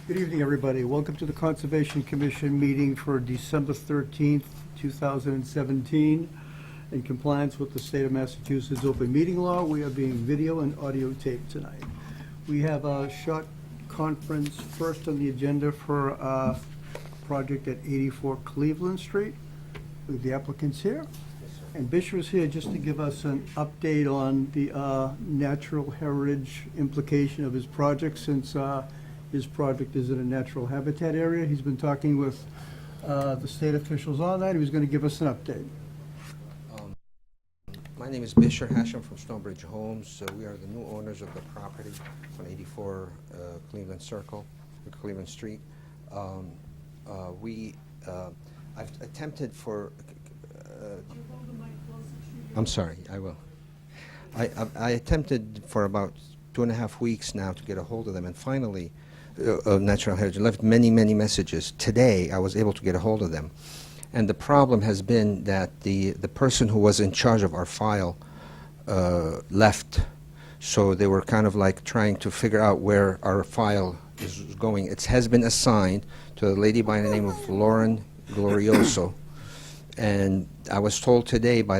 Good evening, everybody. Welcome to the Conservation Commission meeting for December 13th, 2017. In compliance with the state of Massachusetts open meeting law, we are being video and audio taped tonight. We have a short conference first on the agenda for a project at 84 Cleveland Street with the applicants here. And Bishop is here just to give us an update on the natural heritage implication of his project, since his project is in a natural habitat area. He's been talking with the state officials on that. He was going to give us an update. My name is Bishop Hashem from Stonebridge Homes. We are the new owners of the property on 84 Cleveland Street. I've attempted for... I'm sorry, I will. I attempted for about 2.5 weeks now to get a hold of them, and finally, Natural Heritage left many messages. Today, I was able to get a hold of them. And the problem has been that the person who was in charge of our file left. So they were kind of like trying to figure out where our file is going. It has been assigned to a lady by the name of Lauren Glorioso. And I was told today by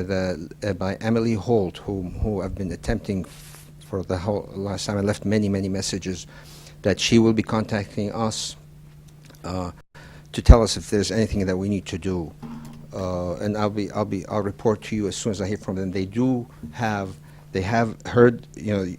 Emily Holt, who I've been attempting for the whole last time. I left many messages, that she will be contacting us to tell us if there's anything that we need to do. And I'll report to you as soon as I hear from them. They have heard, a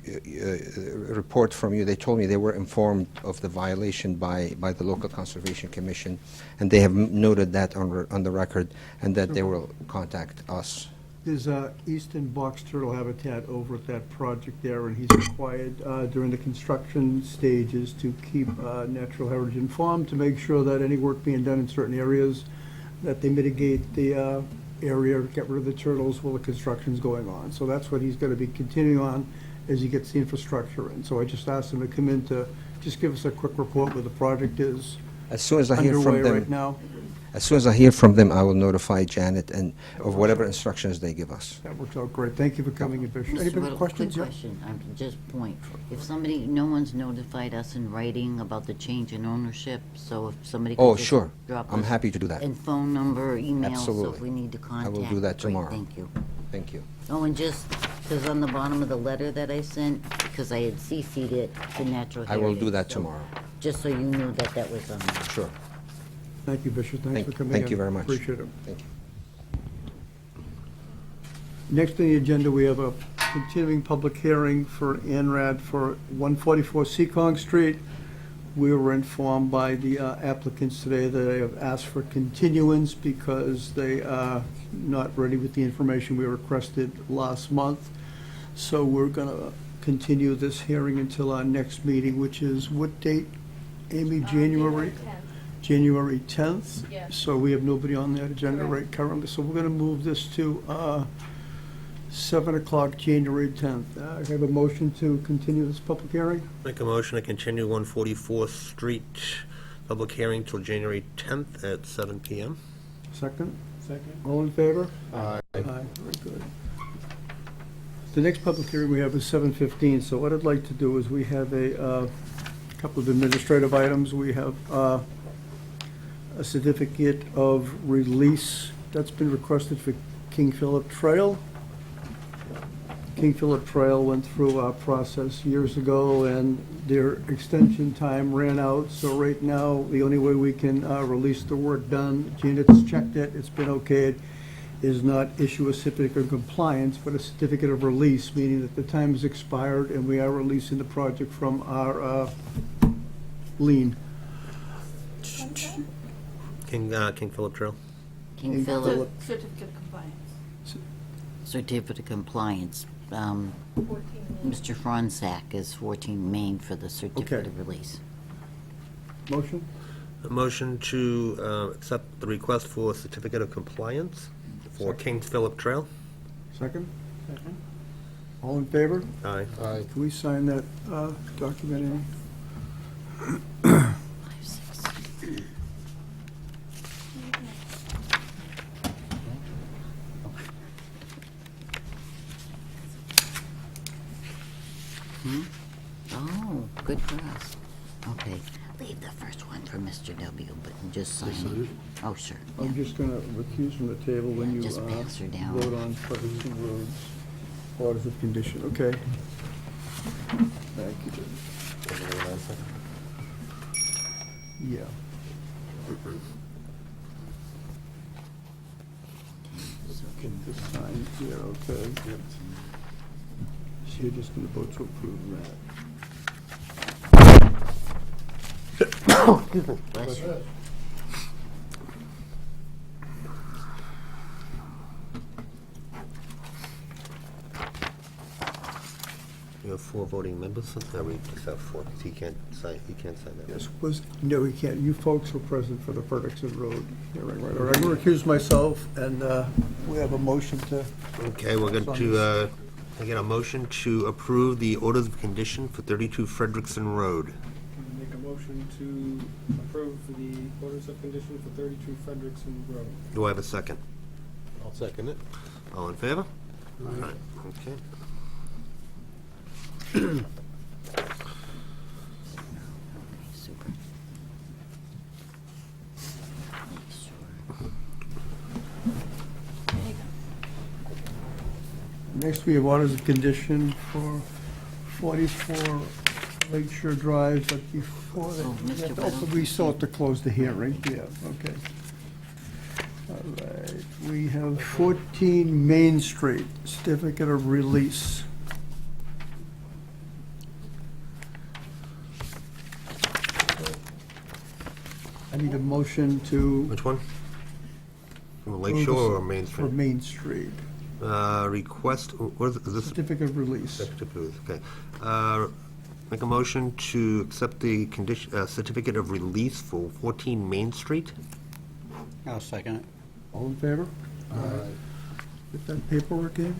report from you. They told me they were informed of the violation by the local conservation commission, and they have noted that on the record, and that they will contact us. There's eastern box turtle habitat over at that project there, and he's required during the construction stages to keep Natural Heritage informed to make sure that any work being done in certain areas, that they mitigate the area, get rid of the turtles while the construction's going on. So that's what he's going to be continuing on as he gets the infrastructure in. So I just asked him to come in to just give us a quick report where the project is as soon as I hear from them right now. As soon as I hear from them, I will notify Janet and of whatever instructions they give us. That works out great. Thank you for coming in, Bishop. Any Quick questions? question, just point. If no one's notified us in writing about the change in ownership, so if somebody could just Sure. drop I'm us happy to do that. and phone number, email, so Absolutely. if we need to contact. I will do that great, tomorrow. Thank you. Thank you. Oh, and just, because on the bottom of the letter that I sent, because I had CC'd it to Natural I Heritage. will do that so tomorrow. Just so you knew that that was on there. Sure. Thank you, Bishop. Thanks for coming in. Thank you very much. Appreciate it. Thank you. Next on the agenda, we have a continuing public hearing for ANRAD for 144 Seekonk Street. We were informed by the applicants today that they have asked for continuance because they are not ready with the information we requested last month. So we're going to continue this hearing until our next meeting, which is what date, Amy? January 10th. Yes. So we have nobody on that agenda right currently. So we're going to move this to 7 o'clock, January 10th. I have a motion to continue this public hearing. Make a motion to continue 144th Street public hearing till January 10th at 7 p.m. Second? Second. All in favor? Aye. Aye, very good. The next public hearing we have is 7:15, so what I'd like to do is we have a couple of administrative items. We have a certificate of release that's been requested for King Philip Trail. King Philip Trail went through our process years ago, and their extension time ran out. So right now, the only way we can release the work done, Janet's checked it, it's been okayed, is not issue a certificate of compliance, but a certificate of release, meaning that the time has expired and we are releasing the project from our lien. King Philip Trail. King Philip Certificate of compliance. Certificate of Compliance. 14 Mr. Franzak is 14 Main for the certificate Okay. of release. Motion? A motion to accept the request for certificate of compliance for King Philip Trail. Second? Second. All in favor? Aye. Aye. Can we sign that document, Amy? 5, 6. Oh, good for us. Okay. Leave the first one for Mr. W, but just sign sign it. it? Oh, sure. Yeah. I'm just gonna recuse from the table when you Just pass her down. vote on Ferguson Road's orders of condition, okay? Thank you. Yeah. Can this sign here, okay? So you're just gonna vote to approve that. Bless you. You have 4 voting members, no, we just have 4, 'cause he can't sign that. Yes, no, we can't. You folks were present for the Ferguson Road hearing, right? All right, I'm gonna recuse myself, and we have a motion to, Okay, we're going to, get a motion to approve the orders of condition for 32 Frederickson Road. Make a motion to approve the orders of condition for 32 Frederickson Road. Do I have a second? I'll second it. All in favor? Aye. Okay. Okay, super. Make sure. There you go. next we have orders of condition for 44 Lakeshore Drive, but before that, Oh, Mr. we Reynolds. still have to close the hearing, yeah, okay. All right, we have 14 Main Street, certificate of release. I need a motion to. Which one? From Lakeshore or Main For Street? Main Street, Request, what is this? certificate of release. Certificate, okay. Make a motion to accept the condition, certificate of release for 14 Main Street? I'll second it. All in favor? Get that paperwork in.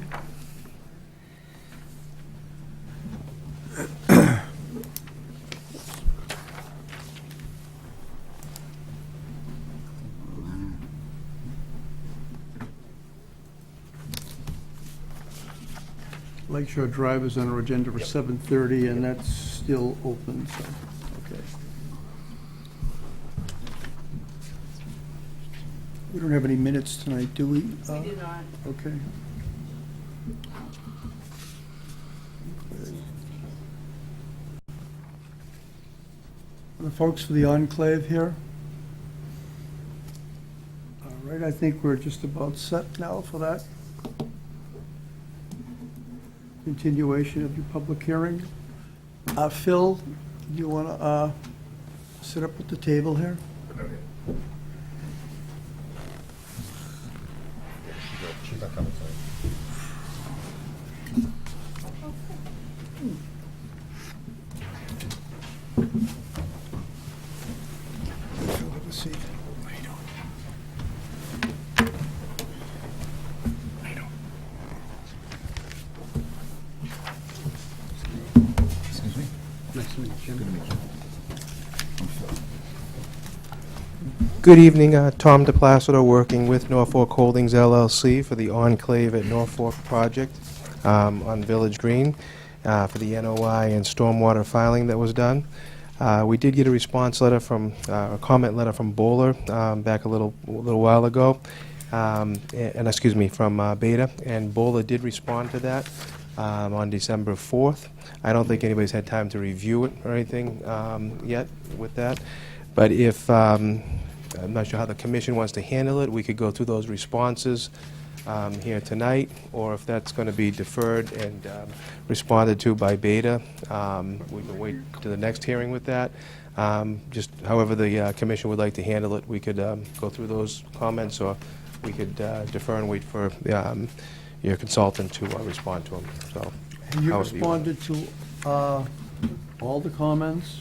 Lakeshore Drive is on our agenda for 7:30, and that's still open, so, okay. We don't have any minutes tonight, do we? We do not. Okay. The folks for the Enclave here? All right, I think we're just about set now for that. Continuation of your public hearing. Phil, do you want to sit up at the table here? Phil, have a seat. How you doing? How you doing? Excuse me? Nice to meet you, Jim. Good to meet you. Good evening, Tom DePlacido, working with Norfolk Holdings LLC for the Enclave at Norfolk project on Village Green for the NOI and stormwater filing that was done. We did get a response letter from, a comment letter from Bowler back a little while ago, and excuse me, from Beta, and Bowler did respond to that on December 4th. I don't think anybody's had time to review it or anything yet with that, but if I'm not sure how the commission wants to handle it. We could go through those responses here tonight, or if that's going to be deferred and responded to by Beta, we can wait to the next hearing with that. Just however the commission would like to handle it, we could go through those comments, or we could defer and wait for your consultant to respond to them. So, And you however want. responded to all the comments?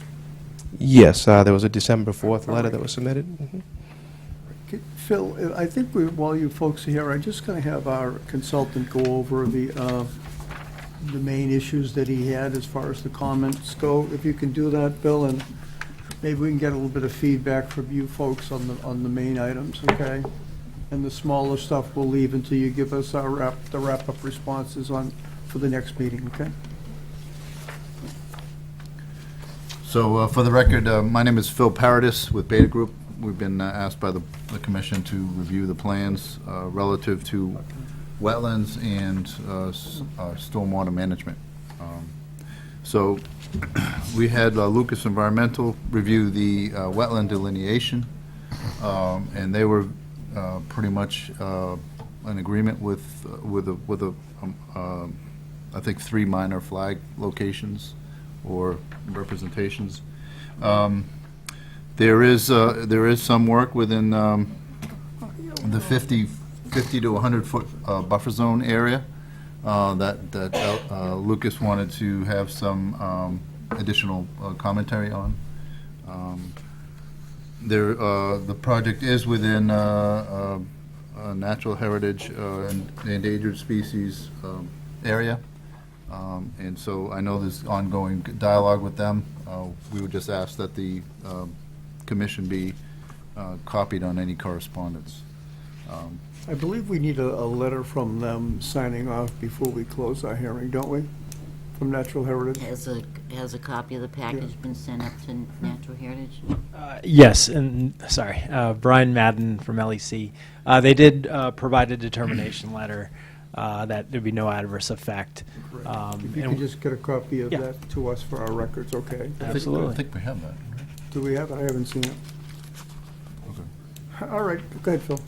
Yes, there was a December 4th letter that was submitted. Mhm. Phil, I think while you folks are here, I'm just going to have our consultant go over the main issues that he had as far as the comments go. If you can do that, Bill, and maybe we can get a little bit of feedback from you folks on the main items, okay? And the smaller stuff we'll leave until you give us the wrap-up responses for the next meeting, okay? So for the record, my name is Phil Paradis with Beta Group. We've been asked by the commission to review the plans relative to wetlands and stormwater management. So we had Lucas Environmental review the wetland delineation, and they were pretty much in agreement with I think 3 minor flag locations or representations. There is some work within the 50 to 100 foot buffer zone area that Lucas wanted to have some additional commentary on. The project is within a natural heritage and endangered species area. And so I know there's ongoing dialogue with them. We would just ask that the commission be copied on any correspondence. I believe we need a letter from them signing off before we close our hearing, don't we? From Natural Heritage? Has a copy of the package been sent up to Natural Heritage? Yes, and sorry, Brian Madden from LEC. They did provide a determination letter that there'd be no adverse effect. If you and could just get a copy of Yeah. that to us for our records, okay? Absolutely. I think we have that. Right? Do we have it? I haven't seen it. Okay. All right, go ahead, Phil.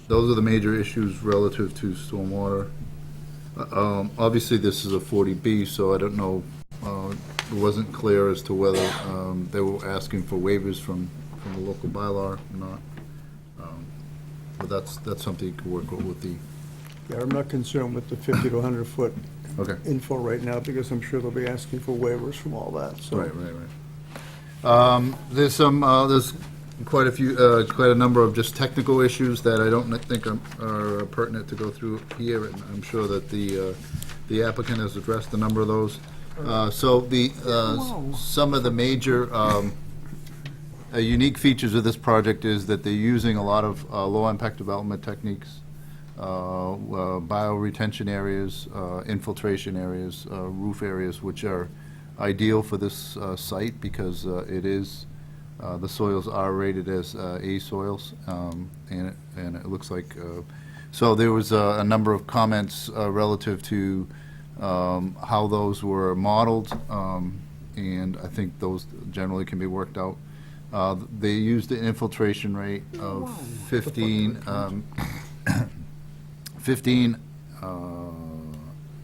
Those are the major issues relative to stormwater. Obviously, this is a 40B, so I don't know, it wasn't clear as to whether they were asking for waivers from the local bylaw or not. But that's something you can work with the, Yeah, I'm not concerned with the 50 to 100 foot okay. info right now, because I'm sure they'll be asking for waivers from all that, so. Right. There's quite a number of just technical issues that I don't think are pertinent to go through here, and I'm sure that the applicant has addressed a number of those. So some of the major unique features of this project is that they're using a lot of low-impact development techniques, bioretention areas, infiltration areas, roof areas, which are ideal for this site because the soils are rated as A soils, and it looks like, so there was a number of comments relative to how those were modeled, and I think those generally can be worked out. They used an infiltration rate of 15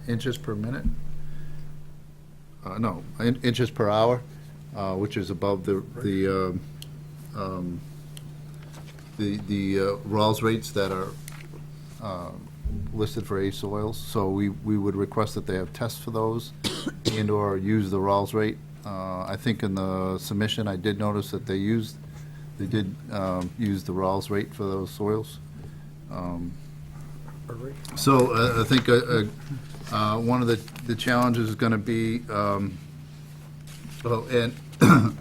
inches per minute. No, inches per hour, which is above the Rawls rates that are listed for A soils. So we would request that they have tests for those and/or use the Rawls rate. I think in the submission, I did notice that they did use the Rawls rate for those soils. So I think one of the challenges is going to be, and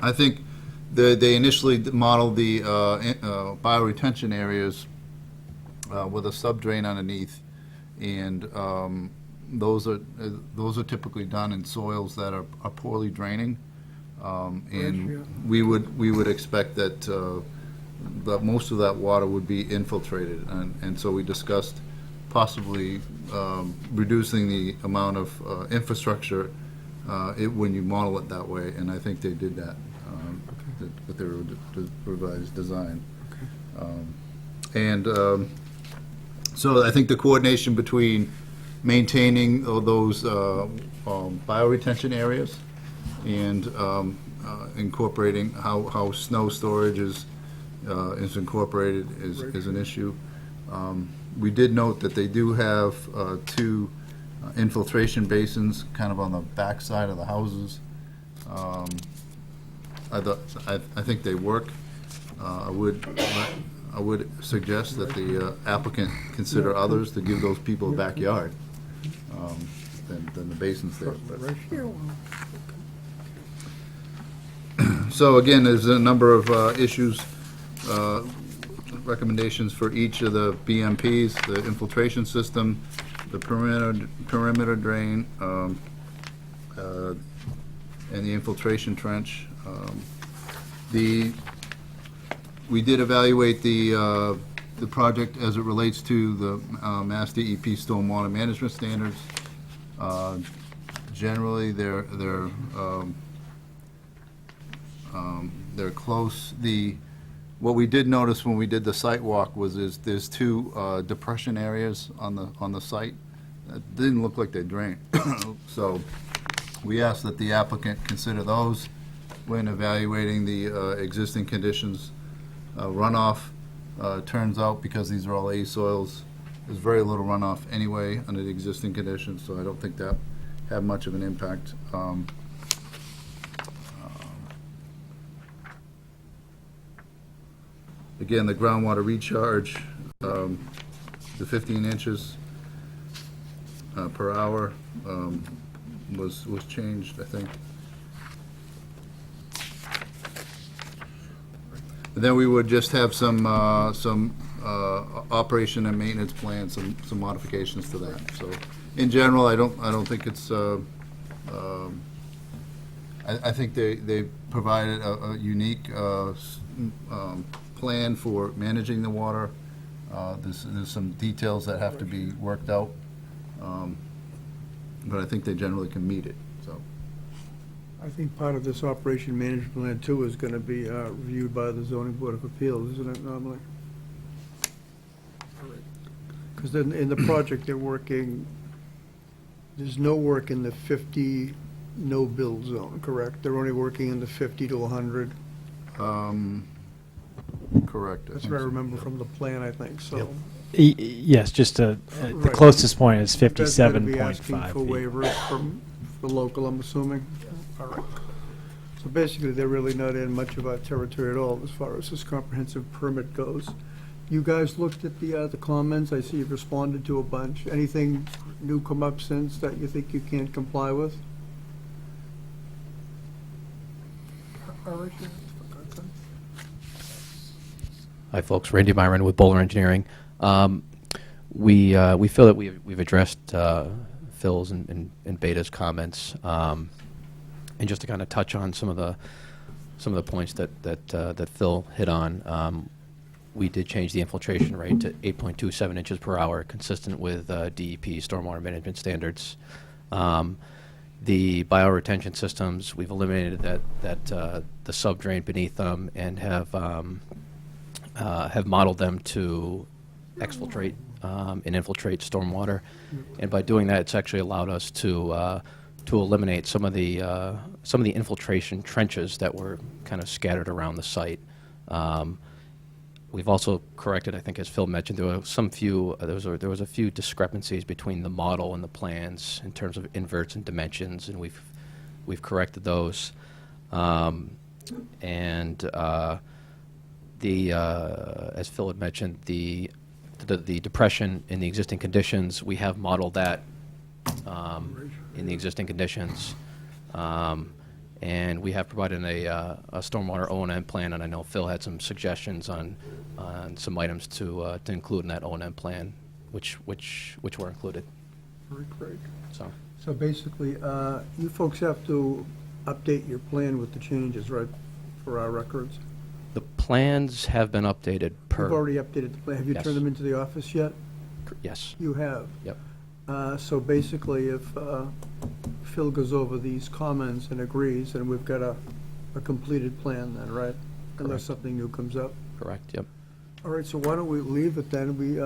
I think they initially modeled the bioretention areas with a subdrain underneath, and those are typically done in soils that are poorly draining, and we would expect that most of that water would be infiltrated, and so we discussed possibly reducing the amount of infrastructure when you model it that way, and I think they did that with their revised design. So I think the coordination between maintaining those bioretention areas and incorporating how snow storage is incorporated is an issue. We did note that they do have 2 infiltration basins kind of on the back side of the houses. I think they work. I would suggest that the applicant consider others to give those people a backyard than the basins there. So again, there's a number of issues, recommendations for each of the BMPs, the infiltration system, the perimeter drain, and the infiltration trench. We did evaluate the project as it relates to the Mass DEP stormwater management standards. Generally, they're close. What we did notice when we did the site walk was there's two depression areas on the site that didn't look like they drained. So we asked that the applicant consider those when evaluating the existing conditions. Runoff, turns out, because these are all A soils, there's very little runoff anyway under the existing conditions, so I don't think that had much of an impact. Again, the groundwater recharge, the 15 inches per hour was changed, I think. And then we would just have some operation and maintenance plans, some modifications to that. So, in general, I don't think it's. I think they provided a unique plan for managing the water. There's some details that have to be worked out, but I think they generally can meet it. So. I think part of this operation management plan too is gonna be reviewed by the zoning board of appeals, isn't it normally? Because then in the project, they're working, there's no work in the 50 no-build zone, correct? They're only working in the 50 to 100. Correct. That's what I remember from the plan, I think, so. Yes, just the Right. closest point is You guys are gonna be 57.5 asking for feet. waivers for local, I'm assuming? All right. So basically, they're really not in much of our territory at all as far as this comprehensive permit goes. You guys looked at the comments, I see you've responded to a bunch. Anything new come up since that you think you can't comply with? Hi, folks. Randy Myron with Bowler Engineering. We feel that we've addressed Phil's and Beta's comments, and just to kind of touch on some of the points that Phil hit on. We did change the infiltration rate to 8.27 inches per hour, consistent with DEP stormwater management standards. The bioretention systems, we've eliminated the sub-drain beneath them and have modeled them to exfiltrate and infiltrate stormwater. And by doing that, it's actually allowed us to eliminate some of the infiltration trenches that were kind of scattered around the site. We've also corrected, I think, as Phil mentioned, there was a few discrepancies between the model and the plans in terms of inverts and dimensions, and we've corrected those. As Phil had mentioned, the depression in the existing conditions, we have modeled that in the existing conditions. And we have provided a stormwater O&M plan, and I know Phil had some suggestions on some items to include in that O&M plan, which were included. Very great. So basically, you folks have to update your plan with the changes, right, for our records? the plans have been updated per. You've already updated the plan. Have you Yes. turned them into the office yet? Yes. You have? Yep. So basically, if Phil goes over these comments and agrees, then we've got a completed plan then, right? Unless Correct. something new comes up. Correct. Yep. All right, so why don't we leave it then? We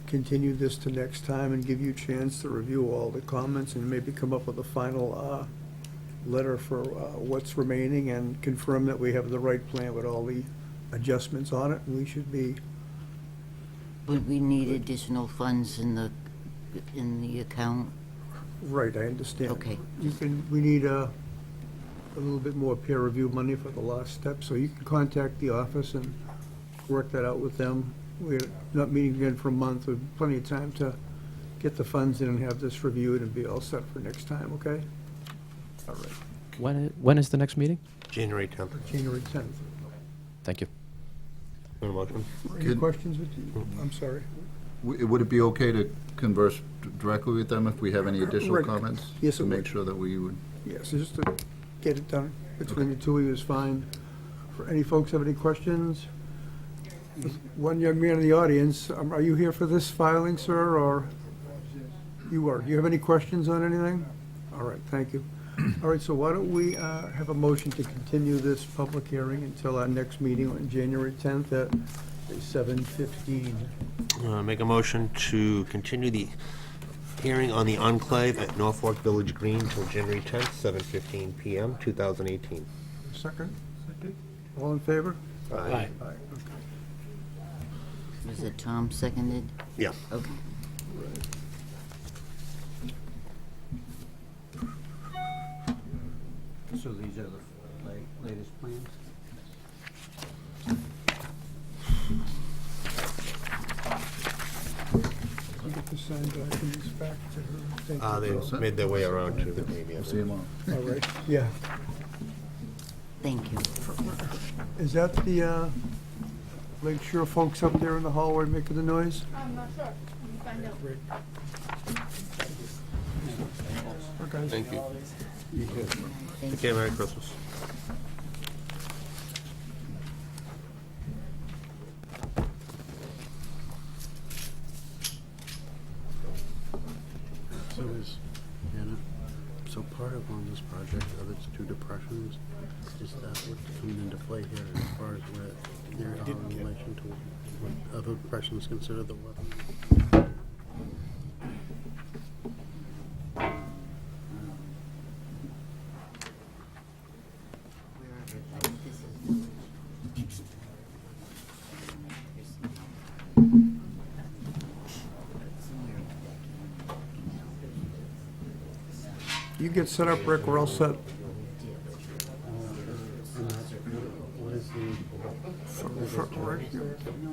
continue this to next time and give you a chance to review all the comments and maybe come up with a final letter for what's remaining and confirm that we have the right plan with all the adjustments on it. We should be, Would we need additional funds in the account? right, I understand. Okay. We need a little bit more peer review money for the last step, so you can contact the office and work that out with them. We're not meeting again for a month, with plenty of time to get the funds in and have this reviewed and be all set for next time, okay? All right, When is the next meeting? January 10th. January 10th. Thank you. Want a motion? Any questions with you? I'm sorry. would it be okay to converse directly with them if we have any additional Right. comments? Yes, To it make would. sure that we would, Yes, just to get it done between the two of you is fine. For any folks have any questions? One young man in the audience, are you here for this filing, sir, or? You are. Do you have any questions on anything? All right, thank you. All right, so why don't we have a motion to continue this public hearing until our next meeting on January 10th at 7:15. Make a motion to continue the hearing on the Enclave at Norfolk Village Green till January 10th, 7:15 PM, 2018. Second? Second. All in favor? Aye. Aye. Was it Tom seconded? Yeah. Okay. So these are the latest plans? I'll get the signed documents back to her. Thank you. They made their way around to maybe. we'll see them all. All right, yeah. Thank you. Is that the Lakeshore folks up there in the hallway making the noise? I'm not sure. We'll find out. Okay. Thank you. Thank Okay, Merry Christmas. So is, Anna, so part of on this project of its two depressions, is that what's coming into play here as far as where they are in relation to what other depressions consider the weather? You get set up, Rick, we're all set. And that's, what is the, Right here. No,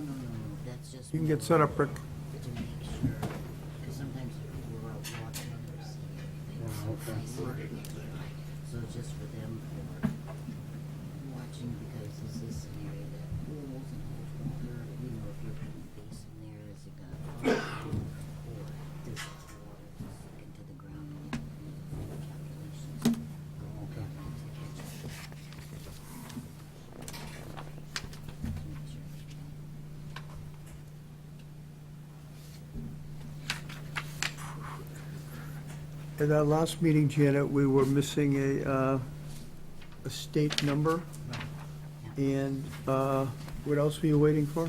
that's just. You can get set up, Rick. To make sure, because sometimes we're out walking and we see everything. So just for them, for watching, because this is an area that pools and holds water, you know, if you're putting a basin there, is it gonna flow? Or does the water just sink into the ground and the calculations? Okay. At our last meeting, Janet, we were missing a state number. And what else were you waiting for?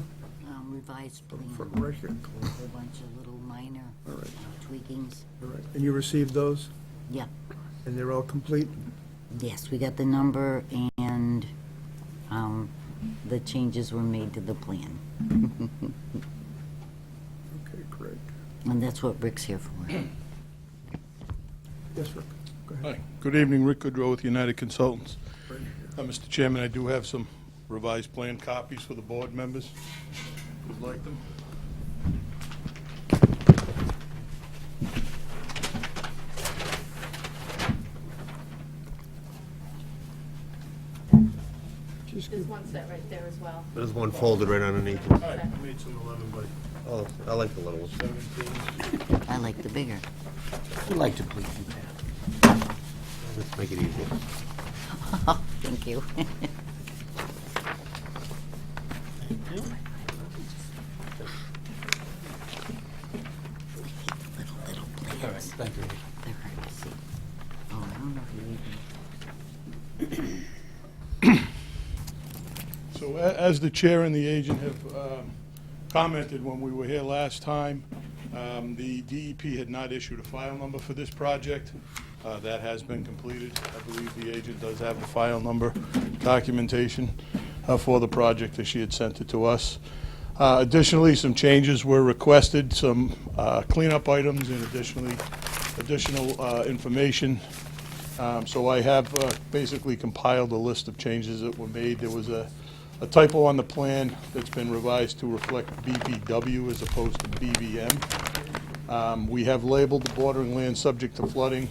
Revised plan. Right here. A whole bunch of little minor All right. tweakings. All right. And you received those? Yeah. And they're all complete? Yes, we got the number and the changes were made to the plan. Okay, great. And that's what Rick's here for. Yes, Rick, go ahead. Hi, good evening, Rick Goodrow with United Consultants. Mr. Chairman, I do have some revised plan copies for the board members, if you'd like them. Just There's give- one set right there as well. There's one folded right underneath. I made some 11 by Oh, I like the little ones. 17. I like the bigger. We like to please you, Let's make it easy. Thank you. Little plans. All right, thank you. They're hard to see. Oh, I don't know if you even. So as the chair and the agent have commented when we were here last time, the DEP had not issued a file number for this project. That has been completed. I believe the agent does have the file number documentation for the project as she had sent it to us. Additionally, some changes were requested, some cleanup items and additional information. So I have basically compiled a list of changes that were made. There was a typo on the plan that's been revised to reflect BVW as opposed to BVM. We have labeled the bordering land subject to flooding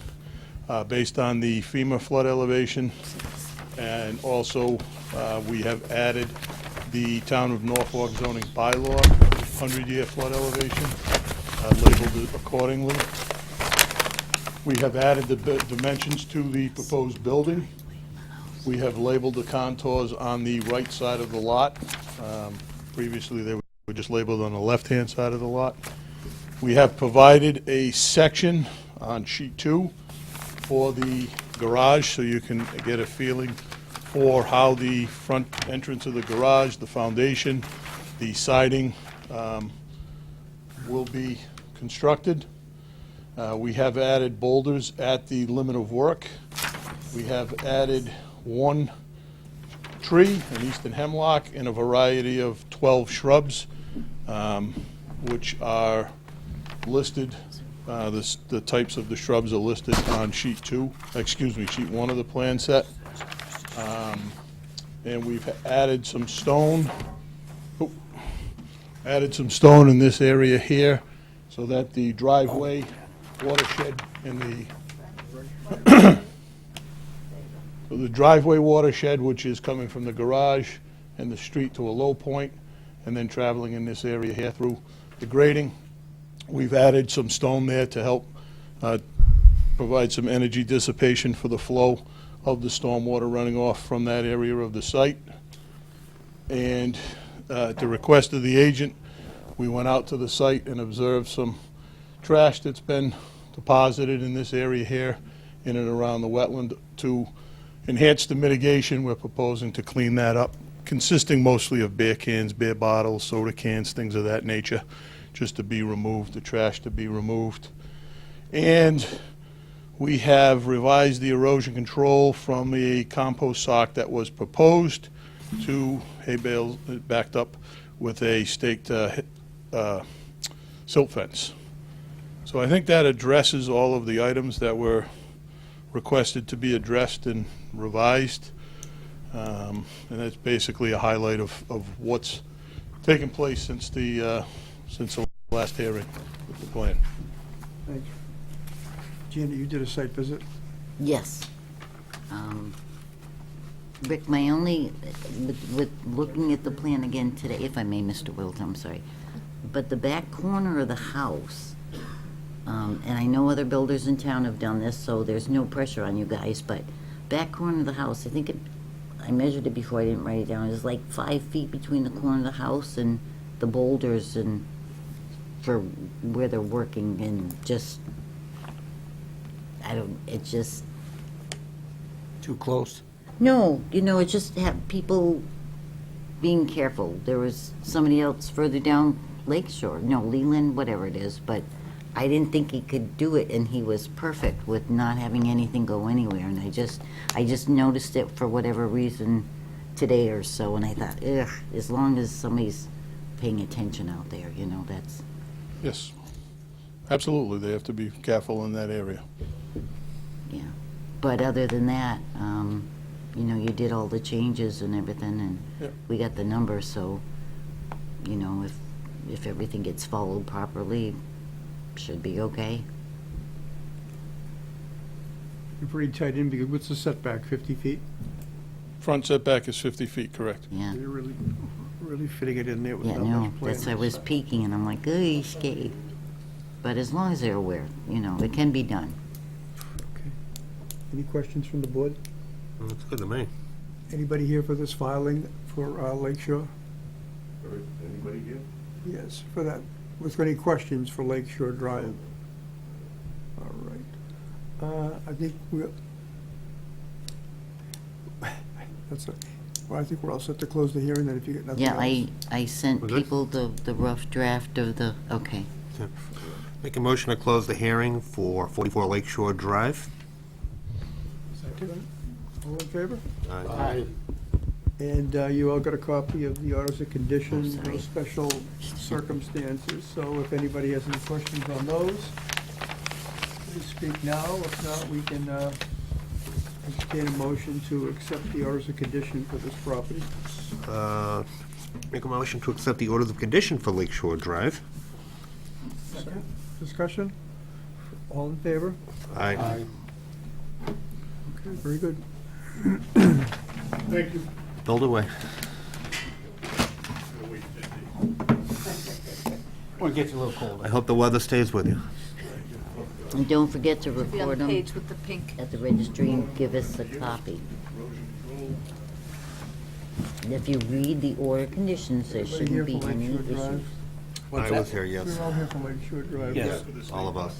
based on the FEMA flood elevation. And also, we have added the Town of Norfolk zoning bylaw 100-year flood elevation, labeled it accordingly. We have added the dimensions to the proposed building. We have labeled the contours on the right side of the lot. Previously, they were just labeled on the left-hand side of the lot. We have provided a section on sheet 2 for the garage, so you can get a feeling for how the front entrance of the garage, the foundation, the siding will be constructed. We have added boulders at the limit of work. We have added one tree, an eastern hemlock, and a variety of 12 shrubs, which are listed. The types of the shrubs are listed on sheet 1 of the plan set. And we've added some stone. Added some stone in this area here so that the driveway watershed in the so the driveway watershed, which is coming from the garage and the street to a low point, and then traveling in this area here through the grading. We've added some stone there to help provide some energy dissipation for the flow of the stormwater running off from that area of the site. And at the request of the agent, we went out to the site and observed some trash that's been deposited in this area here in and around the wetland. To enhance the mitigation, we're proposing to clean that up, consisting mostly of beer cans, beer bottles, soda cans, things of that nature, just to be removed, the trash to be removed. And we have revised the erosion control from a compost sock that was proposed to hay bales backed up with a staked silt fence. So I think that addresses all of the items that were requested to be addressed and revised. And that's basically a highlight of what's taken place since the last hearing with the plan. Thanks. Janet, you did a site visit? Yes. Rick, my only, with looking at the plan again today, if I may, Mr. Wilt, I'm sorry, but the back corner of the house, and I know other builders in town have done this, so there's no pressure on you guys, but back corner of the house, I think I measured it before, I didn't write it down, it's like 5 feet between the corner of the house and the boulders and for where they're working, and just, it's just... Too close? No, it just have people being careful. There was somebody else further down Lakeshore, Leland, whatever it is, but I didn't think he could do it, and he was perfect with not having anything go anywhere, and I just noticed it for whatever reason today or so, and I thought, ugh, as long as somebody's paying attention out there, that's... Yes, absolutely, they have to be careful in that area. Yeah, but other than that, you did all the changes and everything, and Yep. we got the number, so, if everything gets followed properly, should be okay. You're pretty tight in, because what's the setback, 50 feet? Front setback is 50 feet, correct. Yeah, You're really fitting it in there with yeah, not no, much plan. that's, I was peeking, and I'm like, ooh, skate. But as long as they're aware, it can be done. Okay. Any questions from the board? That's good to me. Anybody here for this filing for Lakeshore? Anybody here? Yes, for that. Was there any questions for Lakeshore Drive? All right. I think I think we're all set to close the hearing, then if you get nothing else. Yeah, I sent We're good? people the rough draft of the, okay. Make a motion to close the hearing for 44 Lakeshore Drive. Second. All in favor? Aye. And you all got a copy of the orders of condition, Oh, sorry. no special circumstances, so if anybody has any questions on those, please speak now. If not, we can entertain a motion to accept the orders of condition for this property. Make a motion to accept the orders of condition for Lakeshore Drive. Second. Discussion? All in favor? Aye. Okay, very good. Thank you. Build away. Or it gets a little cold. I hope the weather stays with you. And don't forget to Be on record the them page with the pink. at the registry and give us a copy. And if you read the order of conditions, there Everybody here shouldn't be for any Lakeshore issues. Drive? I was here, yes. We're all here from Lakeshore Drive. Yes. All of us.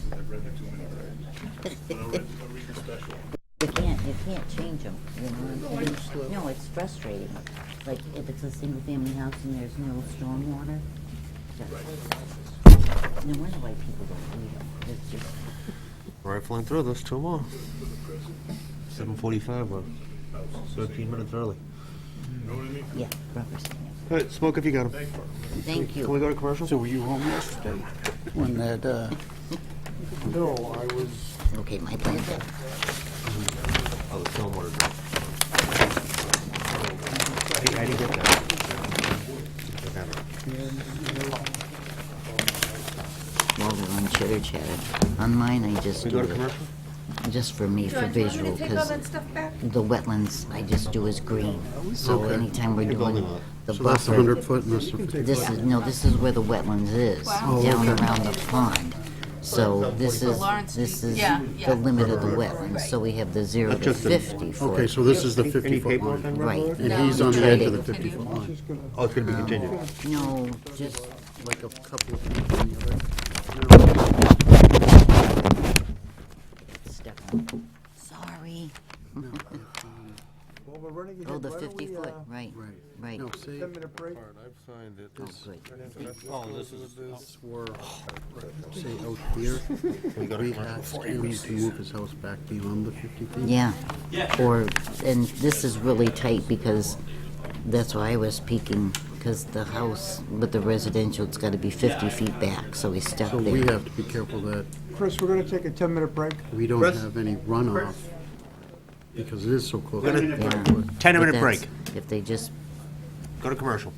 You can't change them, you know what I'm saying? No, it's frustrating. Like, if it's a single-family house and there's no stormwater. No wonder why people don't read them. It's just, Rifling through this, two more. 7:45, we're 13 minutes early. yeah, rubber stamp. All right, smoke if you got them. Thank Can we you. go to commercial? So were you home yesterday when that, No, I was, Okay, my plan. Oh, the stormwater drain. I didn't get that. I got it. While we're on chitter chatter, on mine, I just We do go to it, commercial? just for me, for John, do you want me visual, to take all because that stuff back? the wetlands, I just do as green. So anytime we're You're doing building on it. the so that's buffer, 100 foot and this is 50 this foot? is, no, this is where the wetlands is, Wow. down around the pond. So this is, Lawrence this Street. is Yeah, the yeah. limit of the wetlands, so we have the 0 to That's just 50 foot. Okay, so this is the 50 Any foot paperwork on line. Right. And No, he's on the try edge to of the continue. 50 foot line. Oh, it's gonna be continued. No, just, Like a couple of feet from the other. step on. Sorry. Well, we're running ahead. Oh, the Why don't 50 we, foot, right, Right. right. No, say, 10-minute break? Oh, good. Oh, this is. this were, say out here, Can we go to we commercial? asked him to move his house back beyond the 50 feet. Yeah, or, and this is really tight because that's why I was peeking, because the house with the residential, it's gotta be 50 feet back, so we stepped So we there. have to be careful that Chris, we're gonna take a 10-minute break. we don't Chris? have any runoff, because it is so close. We're Yeah. gonna, But 10-minute that's- break. If they just Go to commercial.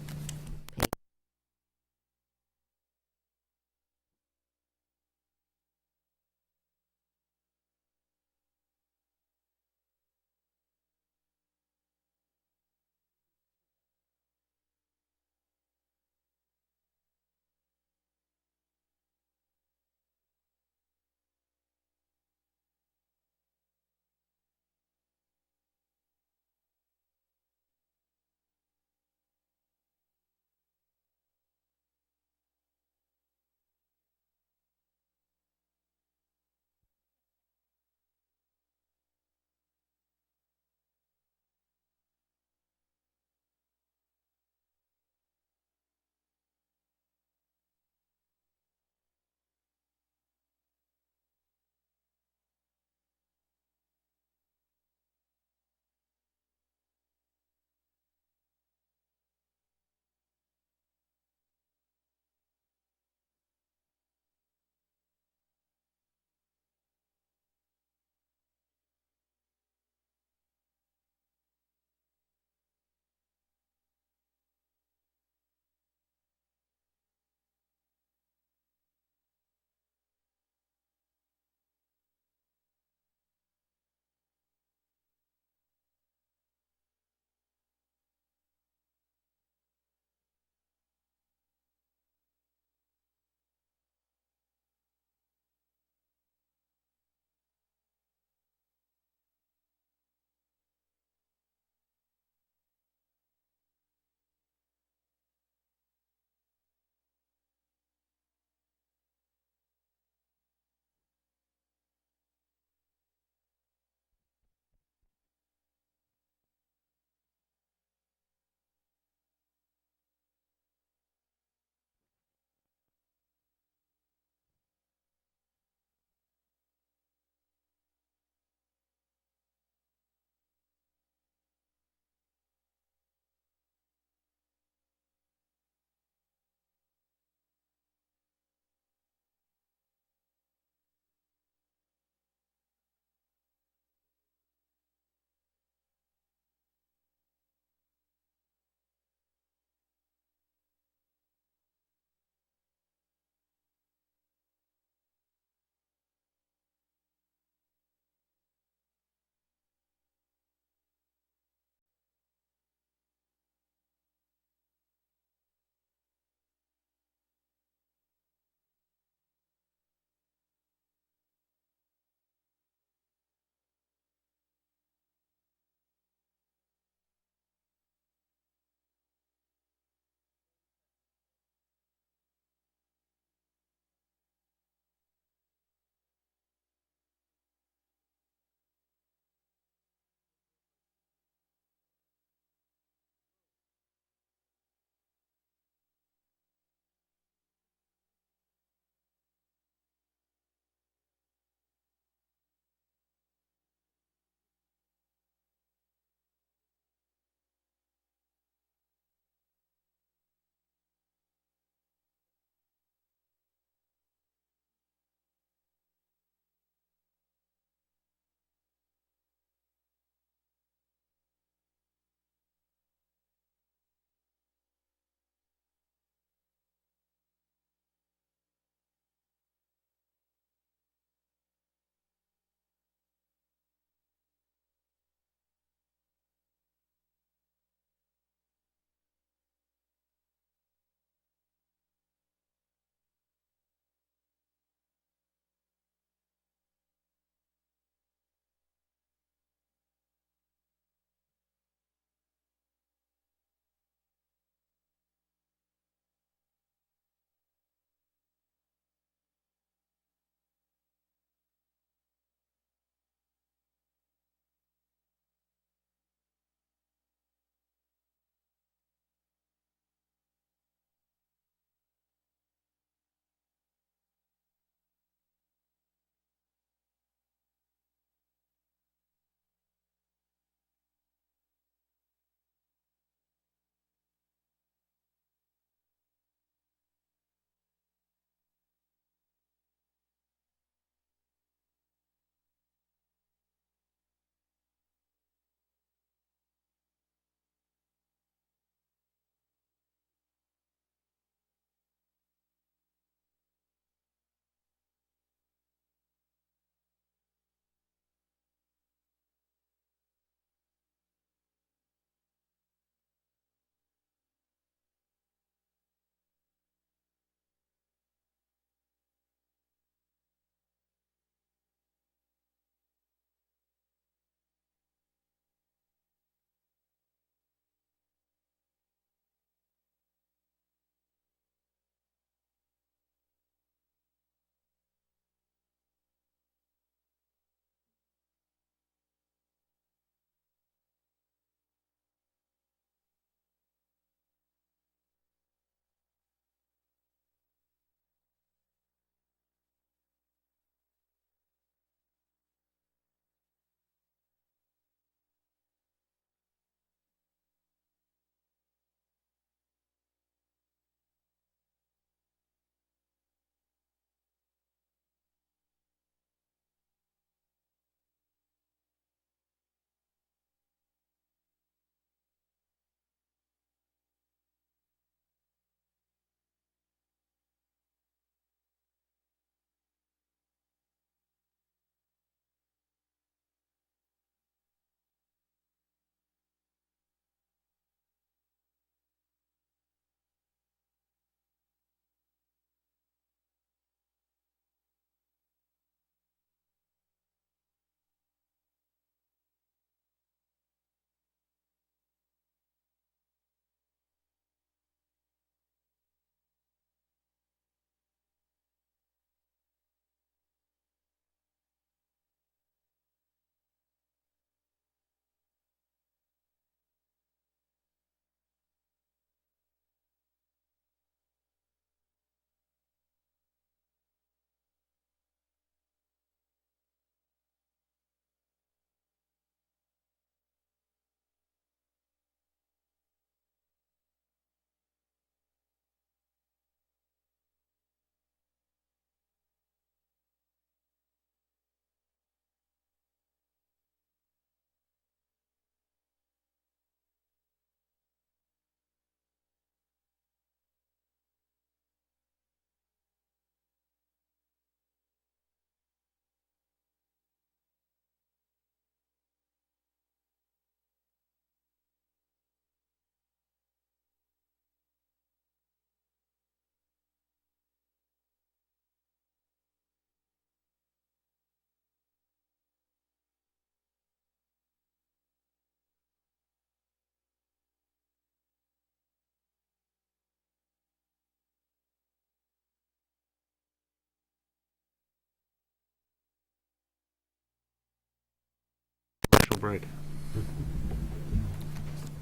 break.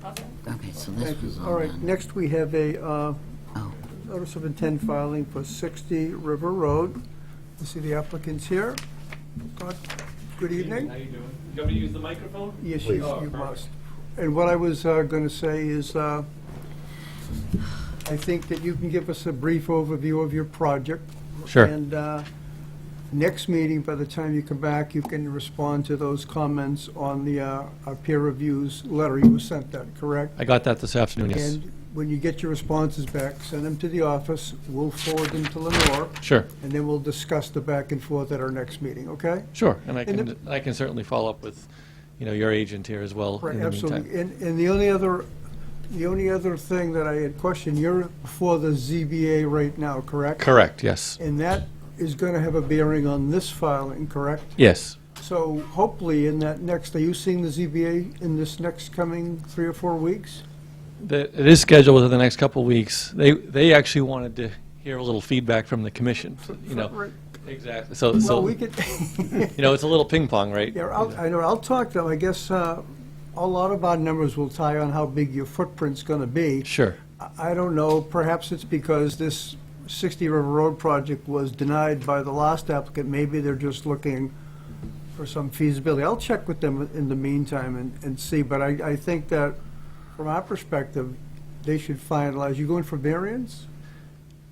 Okay, so this Thank you. was All right, done. next we have a Oh, notice of intent filing for 60 River Road. You see the applicants here. Good evening. How you doing? You want me to use the microphone? Yes, Please. you must. And what I was going to say is, I think that you can give us a brief overview of your project. Sure. And next meeting, by the time you come back, you can respond to those comments on the our peer reviews letter you were sent that, correct? I got that this afternoon, yes. And when you get your responses back, send them to the office. We'll forward them to Lenore, Sure, and then we'll discuss the back and forth at our next meeting, okay? sure. And And I can certainly follow up with, your agent here as well Right, in the meantime. absolutely. And the only other thing that I had questioned, you're before the ZBA right now, correct? Correct, yes. And that is going to have a bearing on this filing, correct? Yes. So hopefully in that next, are you seeing the ZBA in this next coming 3 or 4 weeks? It is scheduled within the next couple of weeks. They actually wanted to hear a little feedback from the commission, Right. Exactly. Well, we could, It's a little ping pong, right? yeah, I'll talk to them. I guess a lot of our numbers will tie on how big your footprint's going to be. Sure. I don't know, perhaps it's because this 60 River Road project was denied by the last applicant. Maybe they're just looking for some feasibility. I'll check with them in the meantime and see, but I think that from our perspective, they should finalize. You going for variance?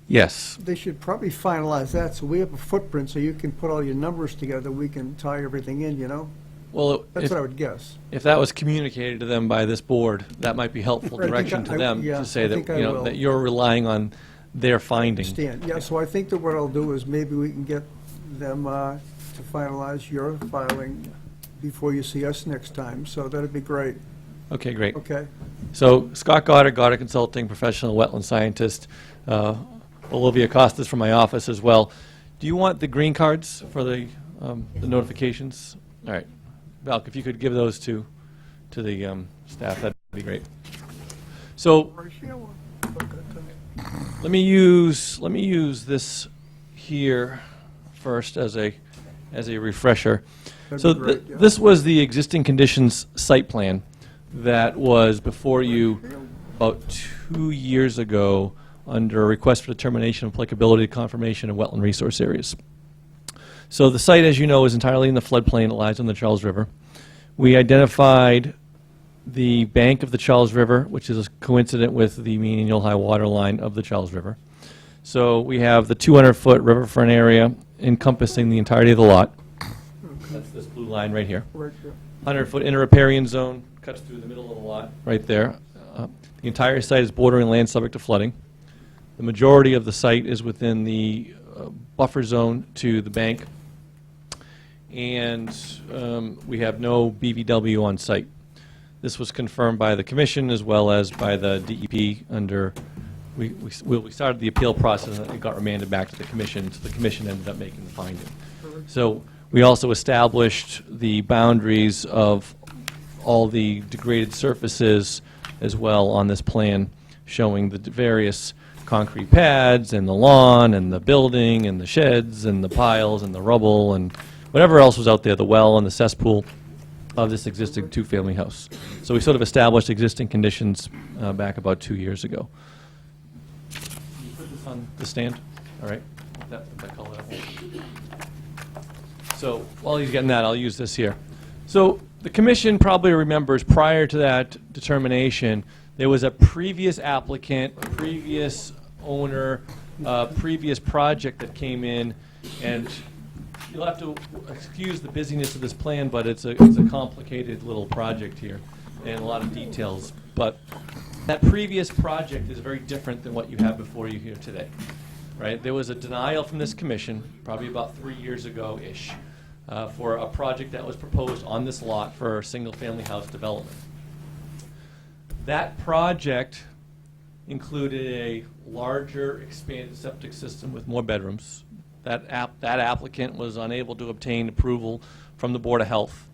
Yes. They should probably finalize that, so we have a footprint, so you can put all your numbers together, we can tie everything in, you know? Well, That's what I would guess. if that was communicated to them by this board, that might be helpful I think direction to them yeah, to say I that, think I will. that you're relying on their finding. Understand, yeah, so I think that what I'll do is maybe we can get them to finalize your filing before you see us next time, so that'd be great, Okay, great. okay? So Scott Goddard, Goddard Consulting, professional wetland scientist. Olivia Costas from my office as well. Do you want the green cards for the notifications? All right. Val, if you could give those to the staff, that'd be great. So let me use this here first as a refresher. That'd So be great, yeah. this was the existing conditions site plan that was before you about 2 years ago under a request for determination of applicability to confirmation of wetland resource areas. So the site, as you know, is entirely in the floodplain. It lies on the Charles River. We identified the bank of the Charles River, which is coincident with the mean annual high water line of the Charles River. So we have the 200-foot riverfront area encompassing the entirety of the lot. That's this blue line right here. Right, yeah. 100-foot inner riparian zone cuts through the middle of the lot, right there. The entire site is bordering land subject to flooding. The majority of the site is within the buffer zone to the bank. And we have no BVW on site. This was confirmed by the commission as well as by the DEP under, we started the appeal process and it got remanded back to the commission, so the commission ended up making the finding. So we also established the boundaries of all the degraded surfaces as well on this plan, showing the various concrete pads and the lawn and the building and the sheds and the piles and the rubble and whatever else was out there, the well and the cesspool of this existing two-family house. So we sort of established existing conditions back about 2 years ago. Can you put this on the stand? All right. That color. So while he's getting that, I'll use this here. So the commission probably remembers prior to that determination, there was a previous applicant, previous owner, previous project that came in, and you'll have to excuse the busyness of this plan, but it's a complicated little project here and a lot of details. But that previous project is very different than what you have before you here today, right? There was a denial from this commission probably about 3 years ago-ish for a project that was proposed on this lot for single-family house development. That project included a larger expanded septic system with more bedrooms. That applicant was unable to obtain approval from the Board of Health.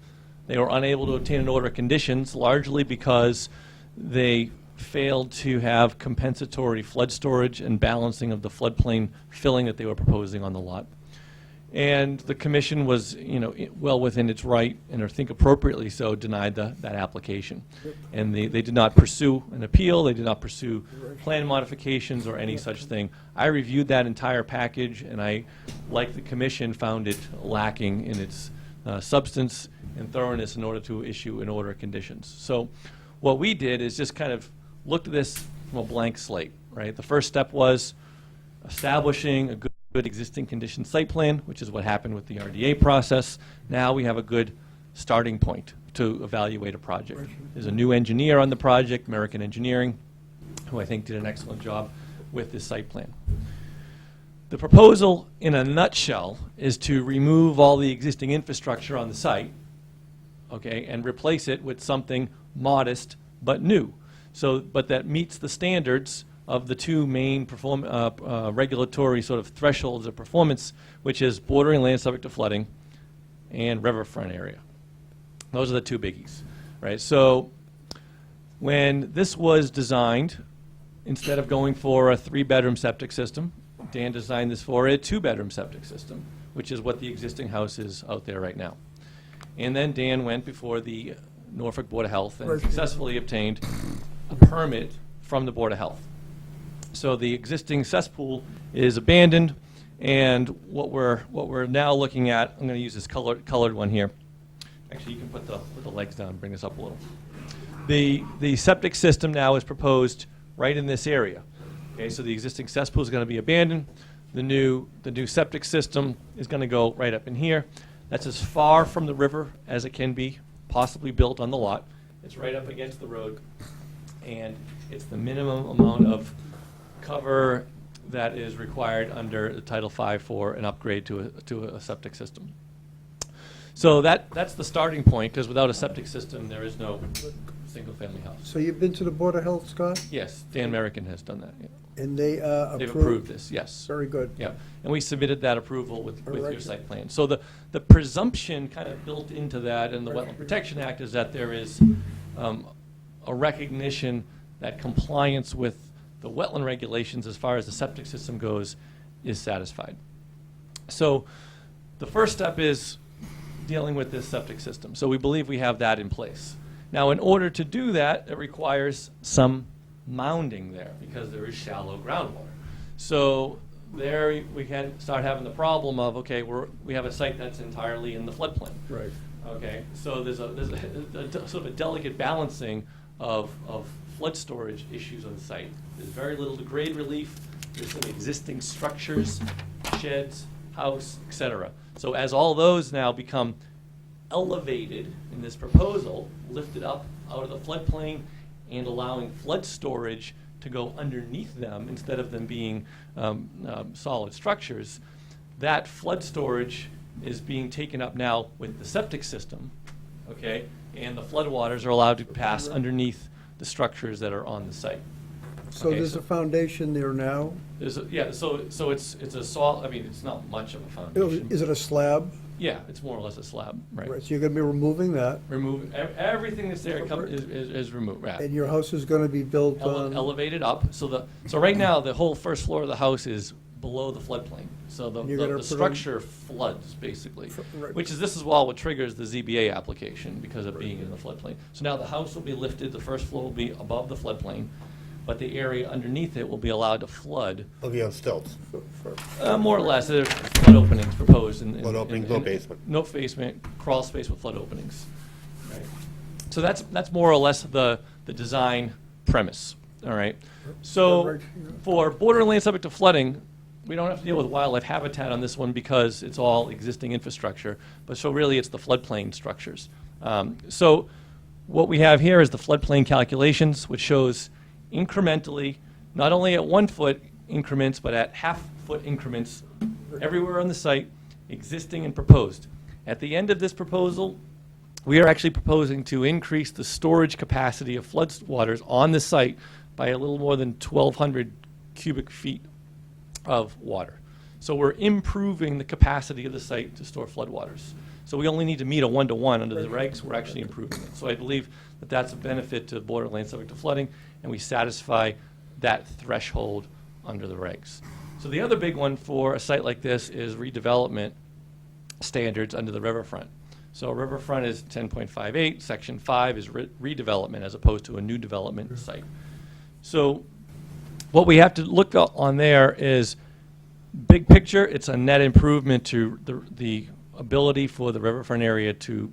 They were unable to obtain an order of conditions largely because they failed to have compensatory flood storage and balancing of the floodplain filling that they were proposing on the lot. And the commission was, well within its right, and I think appropriately so, denied that application. And they did not pursue an appeal, they did not pursue plan modifications or any such thing. I reviewed that entire package, and I, like the commission, found it lacking in its substance and thoroughness in order to issue an order of conditions. So what we did is just kind of looked at this from a blank slate, right? The first step was establishing a good existing condition site plan, which is what happened with the RDA process. Now we have a good starting point to evaluate a project. There's a new engineer on the project, American Engineering, who I think did an excellent job with this site plan. The proposal, in a nutshell, is to remove all the existing infrastructure on the site, okay, and replace it with something modest but new. But that meets the standards of the two main regulatory sort of thresholds of performance, which is bordering land subject to flooding and riverfront area. Those are the two biggies, right? So when this was designed, instead of going for a 3-bedroom septic system, Dan designed this for a 2-bedroom septic system, which is what the existing house is out there right now. And then Dan went before the Norfolk Board of Health and successfully obtained a permit from the Board of Health. So the existing cesspool is abandoned, and what we're now looking at, I'm going to use this colored one here. Actually, you can put the legs down and bring this up a little. The septic system now is proposed right in this area. Okay, so the existing cesspool is going to be abandoned. The new septic system is going to go right up in here. That's as far from the river as it can be possibly built on the lot. It's right up against the road, and it's the minimum amount of cover that is required under the Title V for an upgrade to a septic system. So that's the starting point, because without a septic system, there is no single-family house. So you've been to the Board of Health, Scott? Yes, Dan Merrickin has done that. Yeah. And they They've approved this, yes. Very good. Yeah, and we submitted that approval with your right. site plan. So the presumption kind of built into that in the Wetland Protection Act is that there is a recognition that compliance with the wetland regulations as far as the septic system goes is satisfied. So the first step is dealing with this septic system. So we believe we have that in place. Now, in order to do that, it requires some mounding there because there is shallow groundwater. So there we can start having the problem of, okay, we have a site that's entirely in the floodplain. Right. Okay, so there's a sort of a delicate balancing of flood storage issues on the site. There's very little grade relief. There's some existing structures, sheds, house, etc. So as all those now become elevated in this proposal, lifted up out of the floodplain and allowing flood storage to go underneath them instead of them being solid structures, that flood storage is being taken up now with the septic system, okay? And the floodwaters are allowed to pass underneath the structures that are on the site. So Okay, there's a foundation there now? So it's a solid, I mean, it's not much of a foundation. Is it a slab? Yeah, it's more or less a slab, right? Right, so you're gonna be removing that, Remove, everything that's there is removed, right? and your house is gonna be built on... Elevated up, so right now, the whole first floor of the house is below the floodplain. So You're gonna the put structure floods, basically, right. this is what triggers the ZBA application because of being in the floodplain. So now the house will be lifted, the first floor will be above the floodplain, but the area underneath it will be allowed to flood. It'll be on stilts. More or less, there's flood openings proposed. Flood openings, no basement. No basement, crawl space with flood openings. Right. So that's more or less the design premise, all right? So for borderland subject to flooding, we don't have to deal with wildlife habitat on this one because it's all existing infrastructure, but so really it's the floodplain structures. So what we have here is the floodplain calculations, which shows incrementally, not only at 1 foot increments, but at half-foot increments everywhere on the site, existing and proposed. At the end of this proposal, we are actually proposing to increase the storage capacity of floodwaters on the site by a little more than 1,200 cubic feet of water. So we're improving the capacity of the site to store floodwaters. So we only need to meet a 1-to-1 under the regs. We're actually improving it. So I believe that that's a benefit to borderland subject to flooding, and we satisfy that threshold under the regs. So the other big one for a site like this is redevelopment standards under the riverfront. So riverfront is 10.58, section 5 is redevelopment as opposed to a new development site. So what we have to look on there is, big picture, it's a net improvement to the ability for the riverfront area to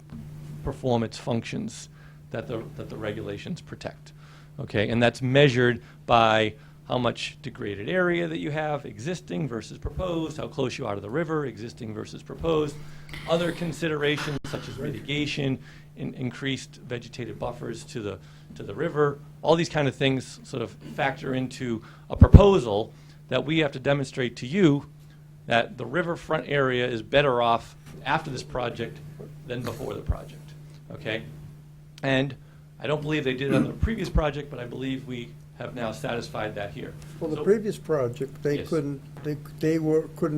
perform its functions that the regulations protect. Okay, and that's measured by how much degraded area that you have, existing versus proposed, how close you are to the river, existing versus proposed, other considerations such as mitigation, increased vegetative buffers to the river. All these kind of things sort of factor into a proposal that we have to demonstrate to you that the riverfront area is better off after this project than before the project. Okay? And I don't believe they did it on the previous project, but I believe we have now satisfied that here. Well, the So- previous project, they Yes. couldn't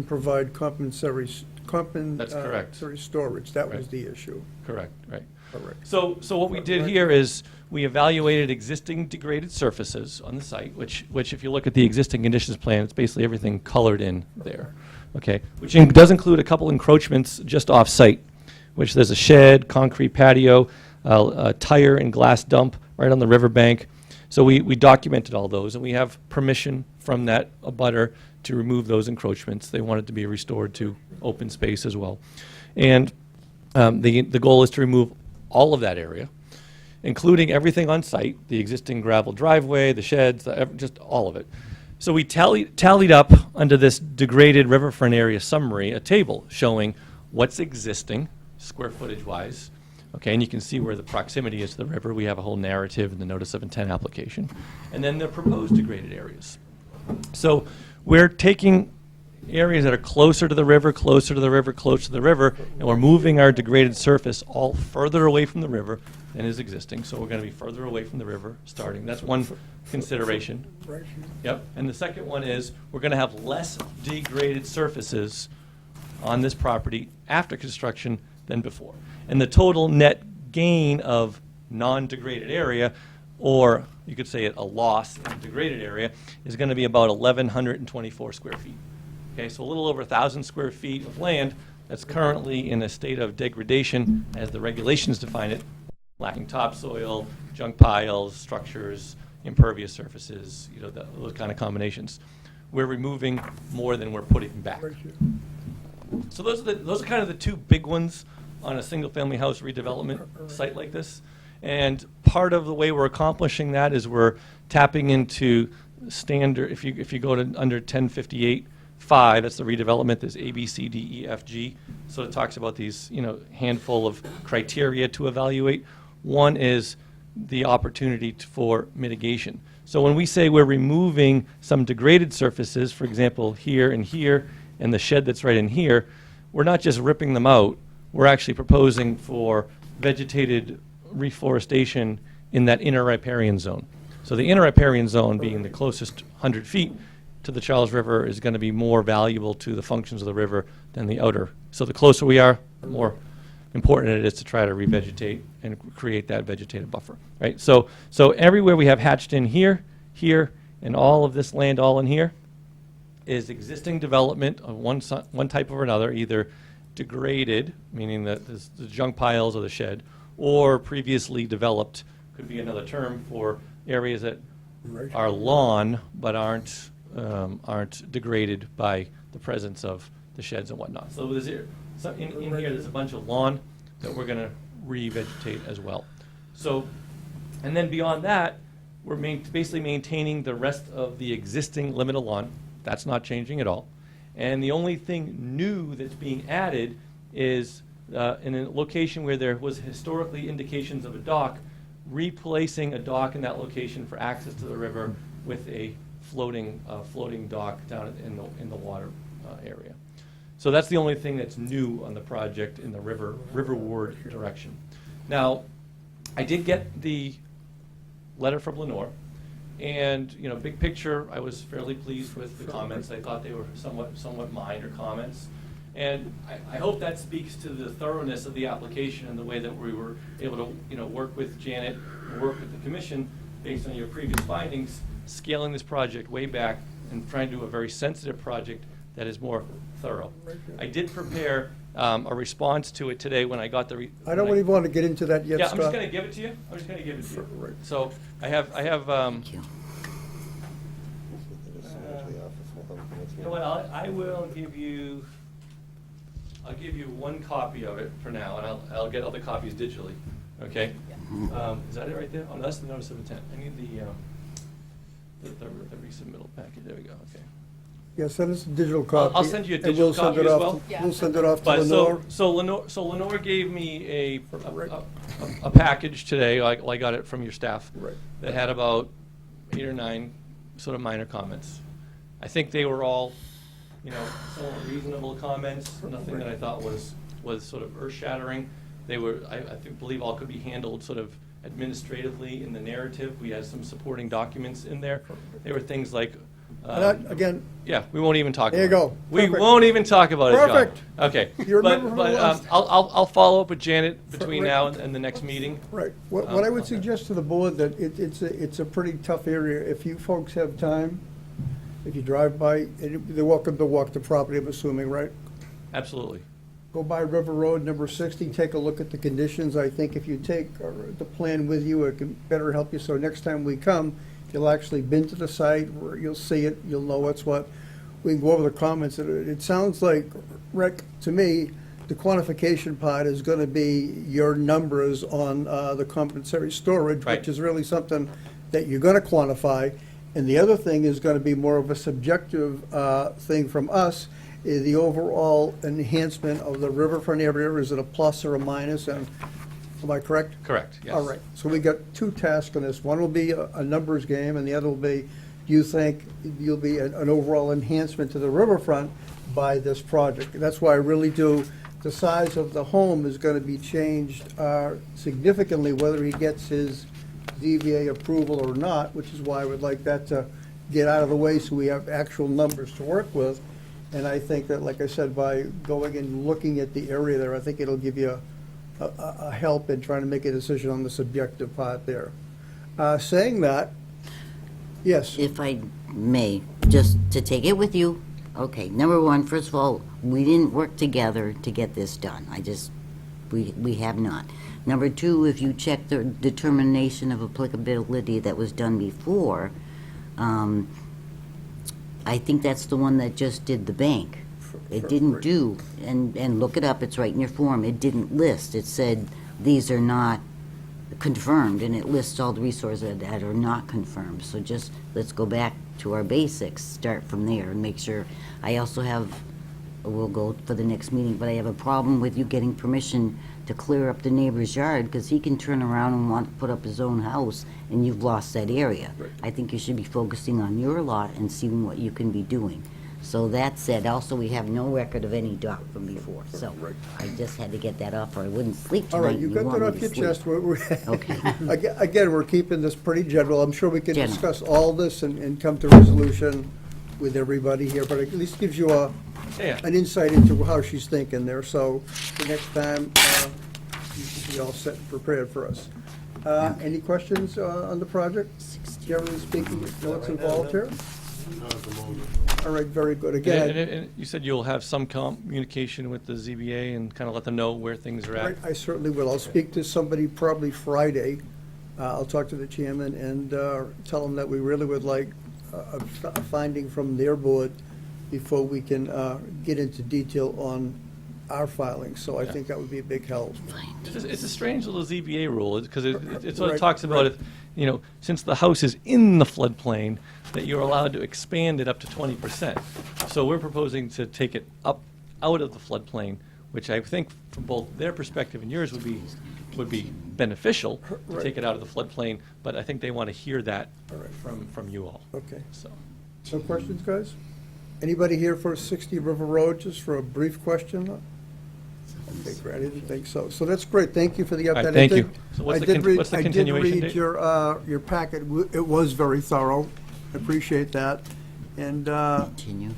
provide compensatory correct. storage. That was Right. the issue. Correct, right. Correct. So what we did here is we evaluated existing degraded surfaces on the site, which if you look at the existing conditions plan, it's basically everything colored in there, okay? Which does include a couple encroachments just off-site, which there's a shed, concrete patio, a tire and glass dump right on the riverbank. So we documented all those, and we have permission from that abutter to remove those encroachments. They want it to be restored to open space as well. And the goal is to remove all of that area, including everything on site, the existing gravel driveway, the sheds, just all of it. So we tallied up under this degraded riverfront area summary a table showing what's existing, square footage-wise, okay, and you can see where the proximity is to the river. We have a whole narrative in the notice of intent application. And then the proposed degraded areas. So we're taking areas that are closer to the river, closer to the river, closer to the river, and we're moving our degraded surface all further away from the river than is existing. So we're going to be further away from the river starting. That's one consideration. Right here. Yep. And the second one is we're going to have less degraded surfaces on this property after construction than before. And the total net gain of non-degraded area, or you could say a loss in degraded area, is going to be about 1,124 square feet. Okay, so a little over 1,000 square feet of land that's currently in a state of degradation as the regulations define it, lacking topsoil, junk piles, structures, impervious surfaces, those kind of combinations. We're removing more than we're putting back. Right here. So those are kind of the two big ones on a single-family house redevelopment site like this. And part of the way we're accomplishing that is we're tapping into standard, if you go to under 1058, 5, that's the redevelopment, there's A, B, C, D, E, F, G. So it talks about these, handful of criteria to evaluate. One is the opportunity for mitigation. So when we say we're removing some degraded surfaces, for example, here, and the shed that's right in here, we're not just ripping them out, we're actually proposing for vegetated reforestation in that inner riparian zone. So the inner riparian zone being the closest 100 feet to the Charles River is going to be more valuable to the functions of the river than the outer. So the closer we are, the more important it is to try to revegetate and create that vegetative buffer, right? So everywhere we have hatched in here, and all of this land all in here is existing development of one type or another, either degraded, meaning that the junk piles or the shed, or previously developed, could be another term for areas that are lawn but aren't degraded by the presence of the sheds and whatnot. So in here, there's a bunch of lawn that we're going to revegetate as well. So, and then beyond that, we're basically maintaining the rest of the existing limit of lawn. That's not changing at all. And the only thing new that's being added is in a location where there was historically indications of a dock, replacing a dock in that location for access to the river with a floating dock down in the water area. So that's the only thing that's new on the project in the riverward direction. Now, I did get the letter from Lenore, and big picture, I was fairly pleased with the comments. I thought they were somewhat minor comments, and I hope that speaks to the thoroughness of the application and the way that we were able to work with Janet and work with the commission based on your previous findings, scaling this project way back and trying to do a very sensitive project that is more thorough. I did prepare a response to it today when I got the. I don't really want to get into that yet, Yeah, Scott. I'm just going to give it to you. I'm just going to give it to you. Right. So I have. Thank you. You know what? I will give you. I'll give you one copy of it for now, and I'll get other copies digitally. Okay. Is that it right there? Oh, no, that's the notice of intent. I need the resubmittal package. There we go. Okay. Yeah, send us a digital copy. I'll send you a and digital we'll send copy it as off well. to- Yeah. We'll send it off to But Lenore. so Lenore gave me a package today. I got it from your staff. Right. That had about 8 or 9 sort of minor comments. I think they were all, somewhat reasonable comments. Nothing that I thought was sort of earth-shattering. They were, I believe, all could be handled sort of administratively in the narrative. We had some supporting documents in there. They were things like. Again, Yeah, we won't even talk There you about it. go. We Perfect. won't even talk about it, John. Perfect. Okay. You remember from the But last- I'll follow up with Janet between Right. now and the next meeting. right, what I would suggest to the board, that it's a pretty tough area. If you folks have time, if you drive by, and they're welcome to walk the property, I'm assuming, right? Absolutely. Go by River Road, number 60, take a look at the conditions. I think if you take the plan with you, it can better help you. So next time we come, you'll actually been to the site, where you'll see it, you'll know what's what. We can go over the comments. It sounds like, Rick, to me, the quantification part is going to be your numbers on the compensatory storage, Right. which is really something that you're going to quantify. And the other thing is going to be more of a subjective thing from us, is the overall enhancement of the riverfront area. Is it a plus or a minus? And am I correct? Correct, yes. All right, so we got 2 tasks on this. One will be a numbers game, and the other will be, do you think you'll be an overall enhancement to the riverfront by this project? That's why I really do, the size of the home is going to be changed significantly, whether he gets his ZBA approval or not, which is why I would like that to get out of the way so we have actual numbers to work with. And I think that, like I said, by going and looking at the area there, I think it'll give you a help in trying to make a decision on the subjective part there. Saying that, yes, If I may, just to take it with you. Okay, number one, first of all, we didn't work together to get this done. We have not. Number two, if you check the determination of applicability that was done before, I think that's the one that just did the bank. It didn't do, and look it up, it's right in your form, it didn't list. It said, these are not confirmed, and it lists all the resources that are not confirmed. So just, let's go back to our basics, start from there, and make sure. I also have, we'll go for the next meeting, but I have a problem with you getting permission to clear up the neighbor's yard, because he can turn around and want to put up his own house, and you've lost that area. I think you should be focusing on your lot and seeing what you can be doing. So that said, also, we have no record of any dock from before, so I just had to get that off, or I wouldn't sleep all tonight. right, you and got want that me off to your sleep. chest. Okay. Again, we're keeping this pretty general. I'm sure we can General. discuss all this and come to resolution with everybody here, but at least gives you Yeah. an insight into how she's thinking there. So the next time, you should be all set and prepared for us. Any questions on the project? Generally speaking, what's involved here? All right, very good. Again, And you said you'll have some communication with the ZBA and kind of let them know where things are at. I certainly will. I'll speak to somebody probably Friday. I'll talk to the chairman and tell him that we really would like a finding from their board before we can get into detail on our filings. So I think that would be a big help. It's a strange little ZBA rule, because it sort Right, of talks about right. it, since the house is in the floodplain, that you're allowed to expand it up to 20%. So we're proposing to take it up, out of the floodplain, which I think from both their perspective and yours would be beneficial to Right. take it out of the floodplain, but I think they want to hear that All right. from you all. Okay. So, No questions, guys? Anybody here for 60 River Road, just for a brief question? Okay, great, I didn't think so. So that's great, thank you for the update. right, I thank you. think- So what's I the did con- read- what's the continuation I did date? read your packet, it was very thorough, I appreciate that. And Continue.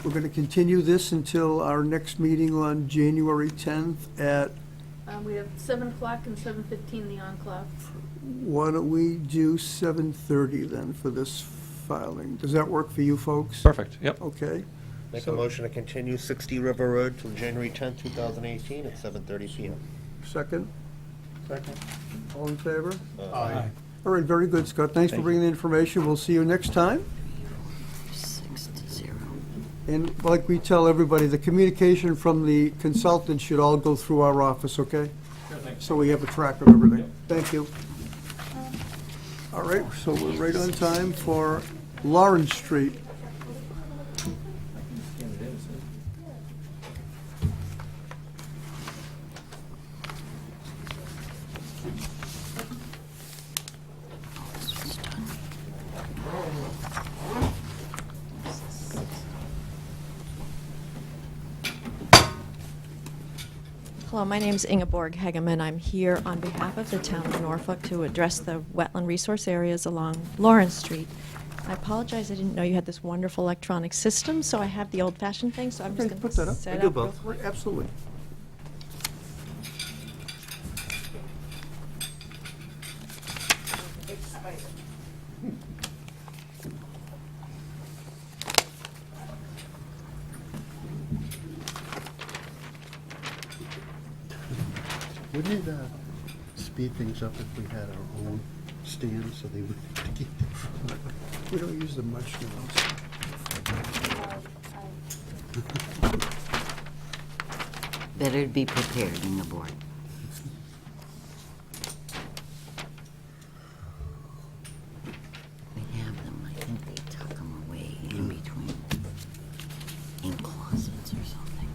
we're going to continue this until our next meeting on January 10th at, We have 7 o'clock and 7:15 in the Enclave. why don't we do 7:30 then for this filing? Does that work for you folks? perfect, yep. Okay. Make a So- motion to continue 60 River Road till January 10th, 2018 at 7:30 PM. Second? Second. All in favor? Aye. All right, very good, Scott. Thanks for bringing the information. We'll see you next time. 6-0. And like we tell everybody, the communication from the consultant should all go through our office, okay? So we have a track of everything. Thank you. All right, so we're right on time for Lawrence Street. Hello, my name is Ingeborg Hegeman. I'm here on behalf of the town of Norfolk to address the wetland resource areas along Lawrence Street. I apologize, I didn't know you had this wonderful electronic system, so I have the old-fashioned thing, so I'm just Okay, going put to that up. set We up. do both. Right, absolutely. Wouldn't it speed things up if we had our own stand so they would keep? We don't use them much now. Better to be prepared in the board. We have them, I think they tuck them away in between, in closets or something.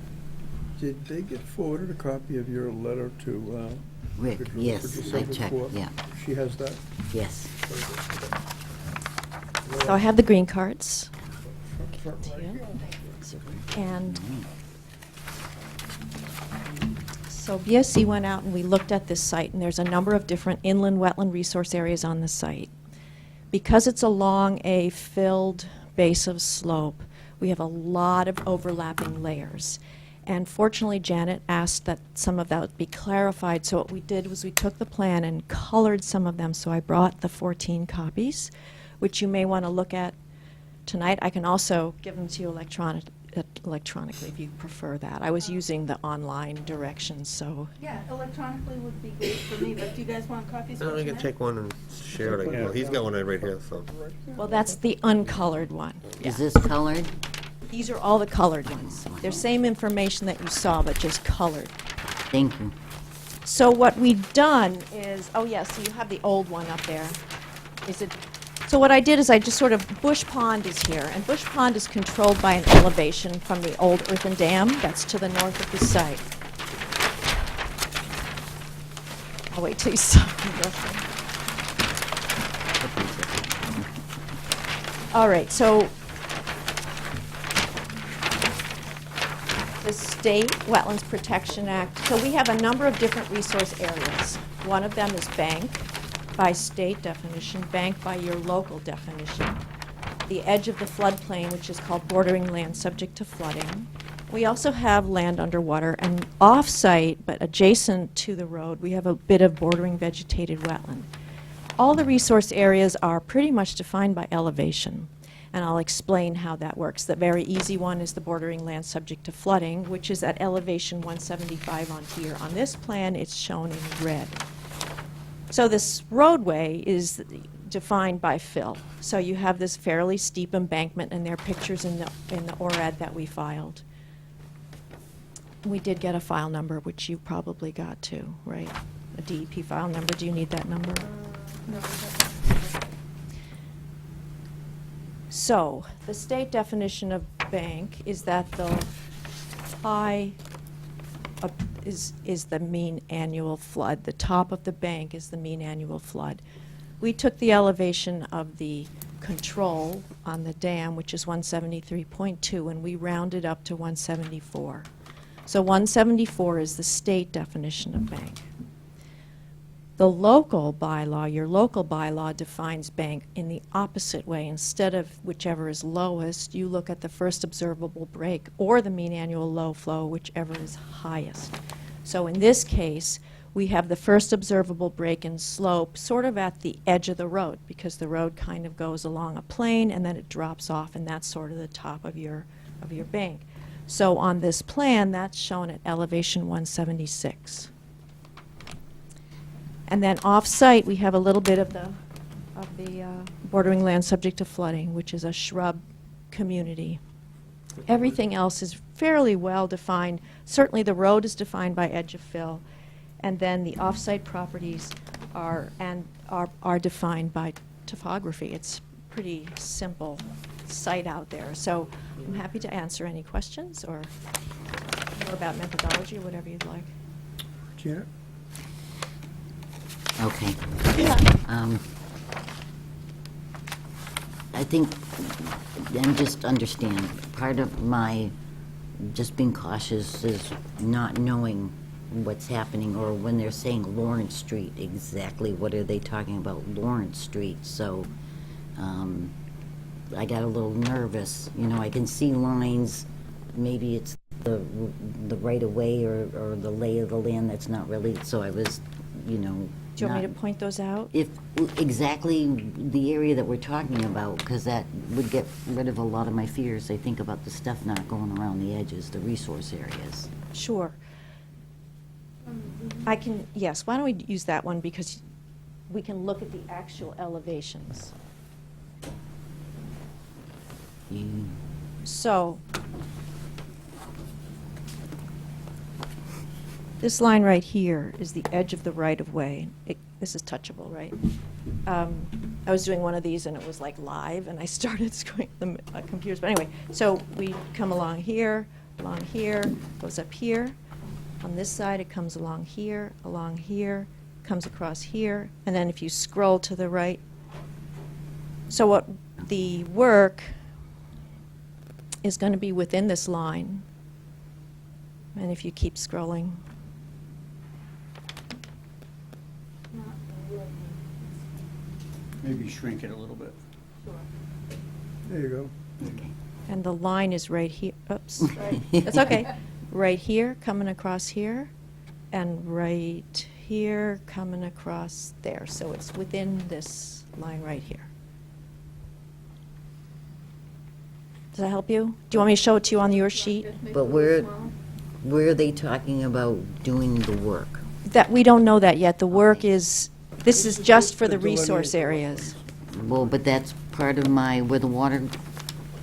Did they get forwarded a copy of your letter to Rick, for yes, I December checked, 4th? yeah, She has that? yes. So I have the green cards. And so BSC went out and we looked at this site, and there's a number of different inland wetland resource areas on the site. Because it's along a filled base of slope, we have a lot of overlapping layers. And fortunately, Janet asked that some of that be clarified, so what we did was we took the plan and colored some of them, so I brought the 14 copies, which you may want to look at tonight. I can also give them to you electronically if you prefer that. I was using the online directions, so. Yeah, electronically would be great for me, but do you guys want copies for No, we can tonight? take one and share it. Well, he's got one right here, so. Well, that's the uncolored one. Is this colored? These are all the colored ones. They're same information that you saw, but just colored. Thank you. So what we've done is, oh yeah, so you have the old one up there. Is it? So what I did is I just sort of, Bush Pond is here, and Bush Pond is controlled by an elevation from the old earthen dam that's to the north of the site. I'll wait till you stop. All right, so the State Wetlands Protection Act. So we have a number of different resource areas. One of them is bank by state definition, bank by your local definition. The edge of the floodplain, which is called bordering land subject to flooding. We also have land underwater, and off-site, but adjacent to the road, we have a bit of bordering vegetated wetland. All the resource areas are pretty much defined by elevation, and I'll explain how that works. The very easy one is the bordering land subject to flooding, which is at elevation 175 on here. On this plan, it's shown in red. So this roadway is defined by fill. So you have this fairly steep embankment, and there are pictures in the ORAD that we filed. We did get a file number, which you probably got too, right? A DEP file number. Do you need that number? No, So the state definition of bank is that the high is the mean annual flood. The top of the bank is the mean annual flood. We took the elevation of the control on the dam, which is 173.2, and we rounded up to 174. So 174 is the state definition of bank. The local bylaw, your local bylaw defines bank in the opposite way. Instead of whichever is lowest, you look at the first observable break or the mean annual low flow, whichever is highest. So in this case, we have the first observable break in slope sort of at the edge of the road, because the road kind of goes along a plane and then it drops off, and that's sort of the top of your of your bank. So on this plan, that's shown at elevation 176. And then off-site, we have a little bit of the bordering land subject to flooding, which is a shrub community. Everything else is fairly well defined. Certainly, the road is defined by edge of fill, and then the off-site properties are defined by topography. It's pretty simple site out there. So I'm happy to answer any questions or more about methodology or whatever you'd like. Janet? Okay. I think, and just understand, part of my just being cautious is not knowing what's happening, or when they're saying Lawrence Street, exactly what are they talking about Lawrence Street? So I got a little nervous. You know, I can see lines, maybe it's the right-of-way or the lay of the land that's not really, so I was, you know, Do you want me to point those out? if exactly the area that we're talking about, because that would get rid of a lot of my fears. I think about the stuff not going around the edges, the resource areas. Sure. I can, yes, why don't we use that one, because we can look at the actual elevations. So, this line right here is the edge of the right-of-way. This is touchable, right? I was doing one of these and it was like live, and I started screwing the computers. But anyway, so we come along here, goes up here. On this side, it comes along here, comes across here, and then if you scroll to the right. So what the work is going to be within this line. And if you keep scrolling. Maybe shrink it a little bit. There you go. And the line is right here. Oops. That's okay. Right here, coming across here, and right here, coming across there. So it's within this line right here. Does that help you? Do you want me to show it to you on your sheet? But where are they talking about doing the work? That, we don't know that yet. The work is, this is just for the resource areas. Well, but that's part of my, where the water,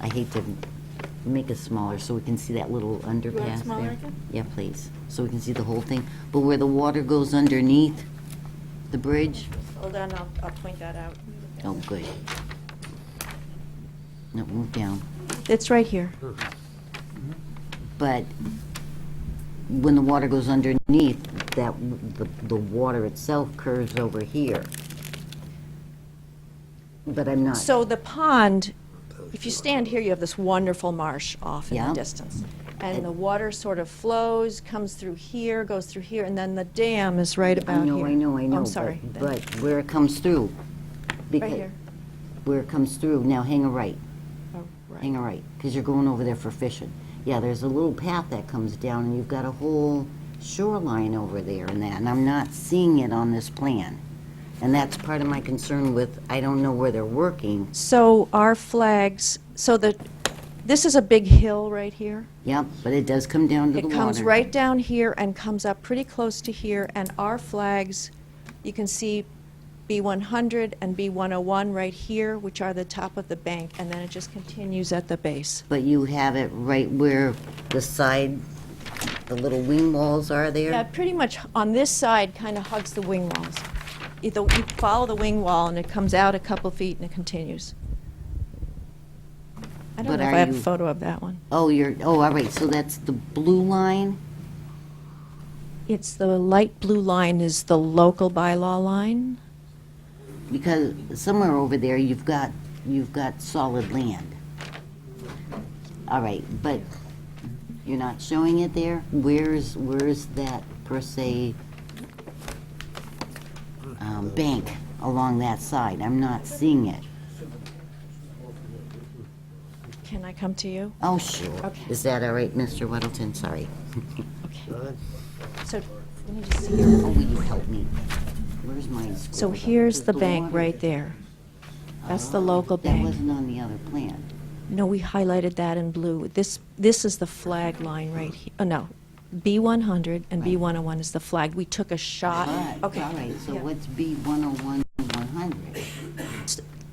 I hate to make it smaller so we can see that little underpass smaller there. again? Yeah, please, so we can see the whole thing. But where the water goes underneath the bridge? Hold on, I'll point that out. Oh, good. No, move down. It's right here. But when the water goes underneath, that, the water itself curves over here. But I'm not. So the pond, if you stand here, you have this wonderful marsh off in Yeah. the distance. And the water sort of flows, comes through here, goes through here, and then the dam is right about here. I know. I'm sorry. But where it comes through. Right because here. Where it comes through, now hang a right. Oh, right. Hang a right, because you're going over there for fishing. Yeah, there's a little path that comes down, and you've got a whole shoreline over there and that, and I'm not seeing it on this plan. And that's part of my concern with, I don't know where they're working. So our flags, so this is a big hill right here. Yep, but it does come down to the It water. comes right down here and comes up pretty close to here, and our flags, you can see B100 and B101 right here, which are the top of the bank, and then it just continues at the base. But you have it right where the side, the little wing walls are there? Yeah, pretty much on this side kind of hugs the wing walls. You follow the wing wall and it comes out a couple feet and it continues. I don't But know if are I have a you- photo of that one. Oh, all right, so that's the blue line? It's the light blue line is the local bylaw line. Because somewhere over there, you've got solid land. All right, but you're not showing it there? Where's that, per se, bank along that side? I'm not seeing it. Can I come to you? Oh, sure. Okay. Is that all right, Mr. Weddleton? Sorry. Okay. So, let me just see here. Oh, will you help me? Where's my So scribble? here's the bank water- right there. That's the local That bank. wasn't on the other plan. No, we highlighted that in blue. This is the flag line right here. Oh, no. B100 and Right. B101 is the flag. We took a shot. Okay. All right, so Yeah. what's B101 and 100?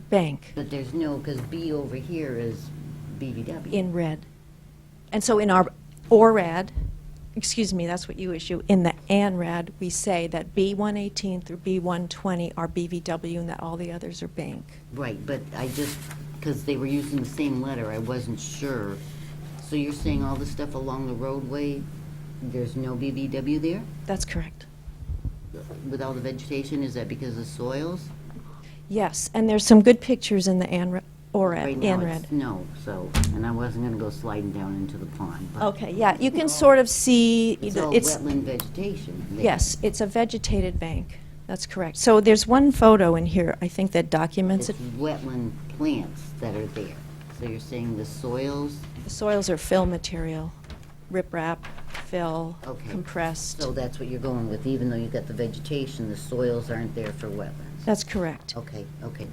Bank But there's no, because B over here is BVW. in red. And so in our ORAD, excuse me, that's what you issue, in the ANRAD, we say that B118 through B120 are BVW and that all the others are bank. Right, but I just, because they were using the same letter, I wasn't sure. So you're saying all the stuff along the roadway, there's no BVW there? That's correct. With all the vegetation, is that because of soils? Yes, and there's some good pictures in the Right ORAD. now ANRAD. it's no, so, and I wasn't gonna go sliding down into the pond, but. Okay, yeah, you can sort of see, It's all wetland vegetation there. yes, it's a vegetated bank. That's correct. So there's one photo in here, I think, that documents It's it. wetland plants that are there. So you're saying the soils, The soils are fill material, riprap, fill, Okay. compressed. so that's what you're going with, even though you've got the vegetation, the soils aren't there for wetlands? That's correct. Okay, okay.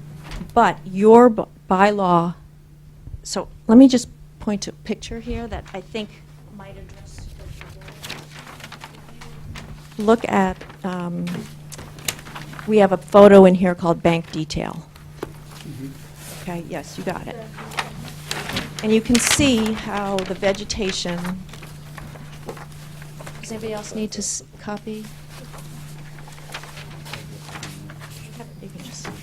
But your bylaw, so let me just point to a picture here that I think might address what you're doing. Look at, we have a photo in here called bank detail. Okay, yes, you got it. And you can see how the vegetation, does anybody else need to copy? You can just Okay,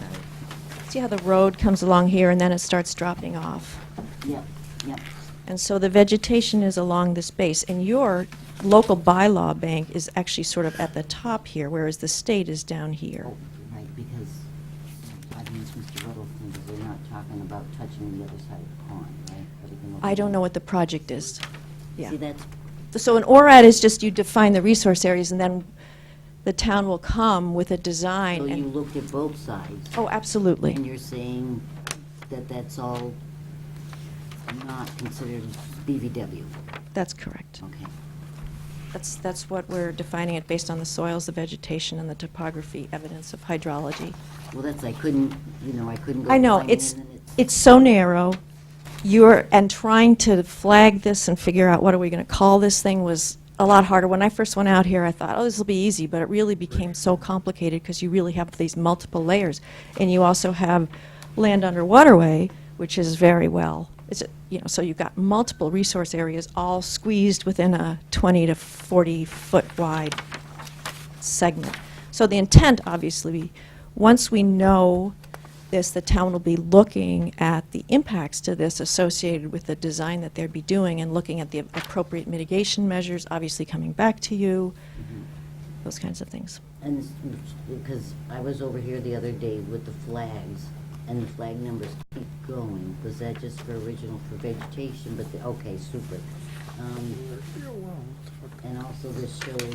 sorry. see how the road comes along here and then it starts dropping off. Yep, yep. And so the vegetation is along this base, and your local bylaw bank is actually sort of at the top here, whereas the state is down here. Oh, right, because I think it's Mr. Riddleton, because they're not talking about touching the other side of the pond, right? Everything will be I don't know done. what the project is. Yeah. See, that's, So an ORAD is just you define the resource areas, and then the town will come with a design. so you and looked at both sides, Oh, absolutely. and you're saying that that's all not considered BVW? That's correct. Okay. That's what we're defining it based on the soils, the vegetation, and the topography, evidence of hydrology. Well, that's, I couldn't go. I know, flying it's, in and it's so narrow. And trying to flag this and figure out what are we going to call this thing was a lot harder. When I first went out here, I thought, oh, this will be easy, but it really became so complicated because you really have these multiple layers. And you also have land under waterway, which is very well, so you've got multiple resource areas all squeezed within a 20 to 40 foot wide segment. So the intent, obviously, once we know this, the town will be looking at the impacts to this associated with the design that they'd be doing and looking at the appropriate mitigation measures, obviously coming back to you, those kinds of things. And because I was over here the other day with the flags, and the flag numbers keep going. Was that just for original for vegetation? But okay, super. And also this shows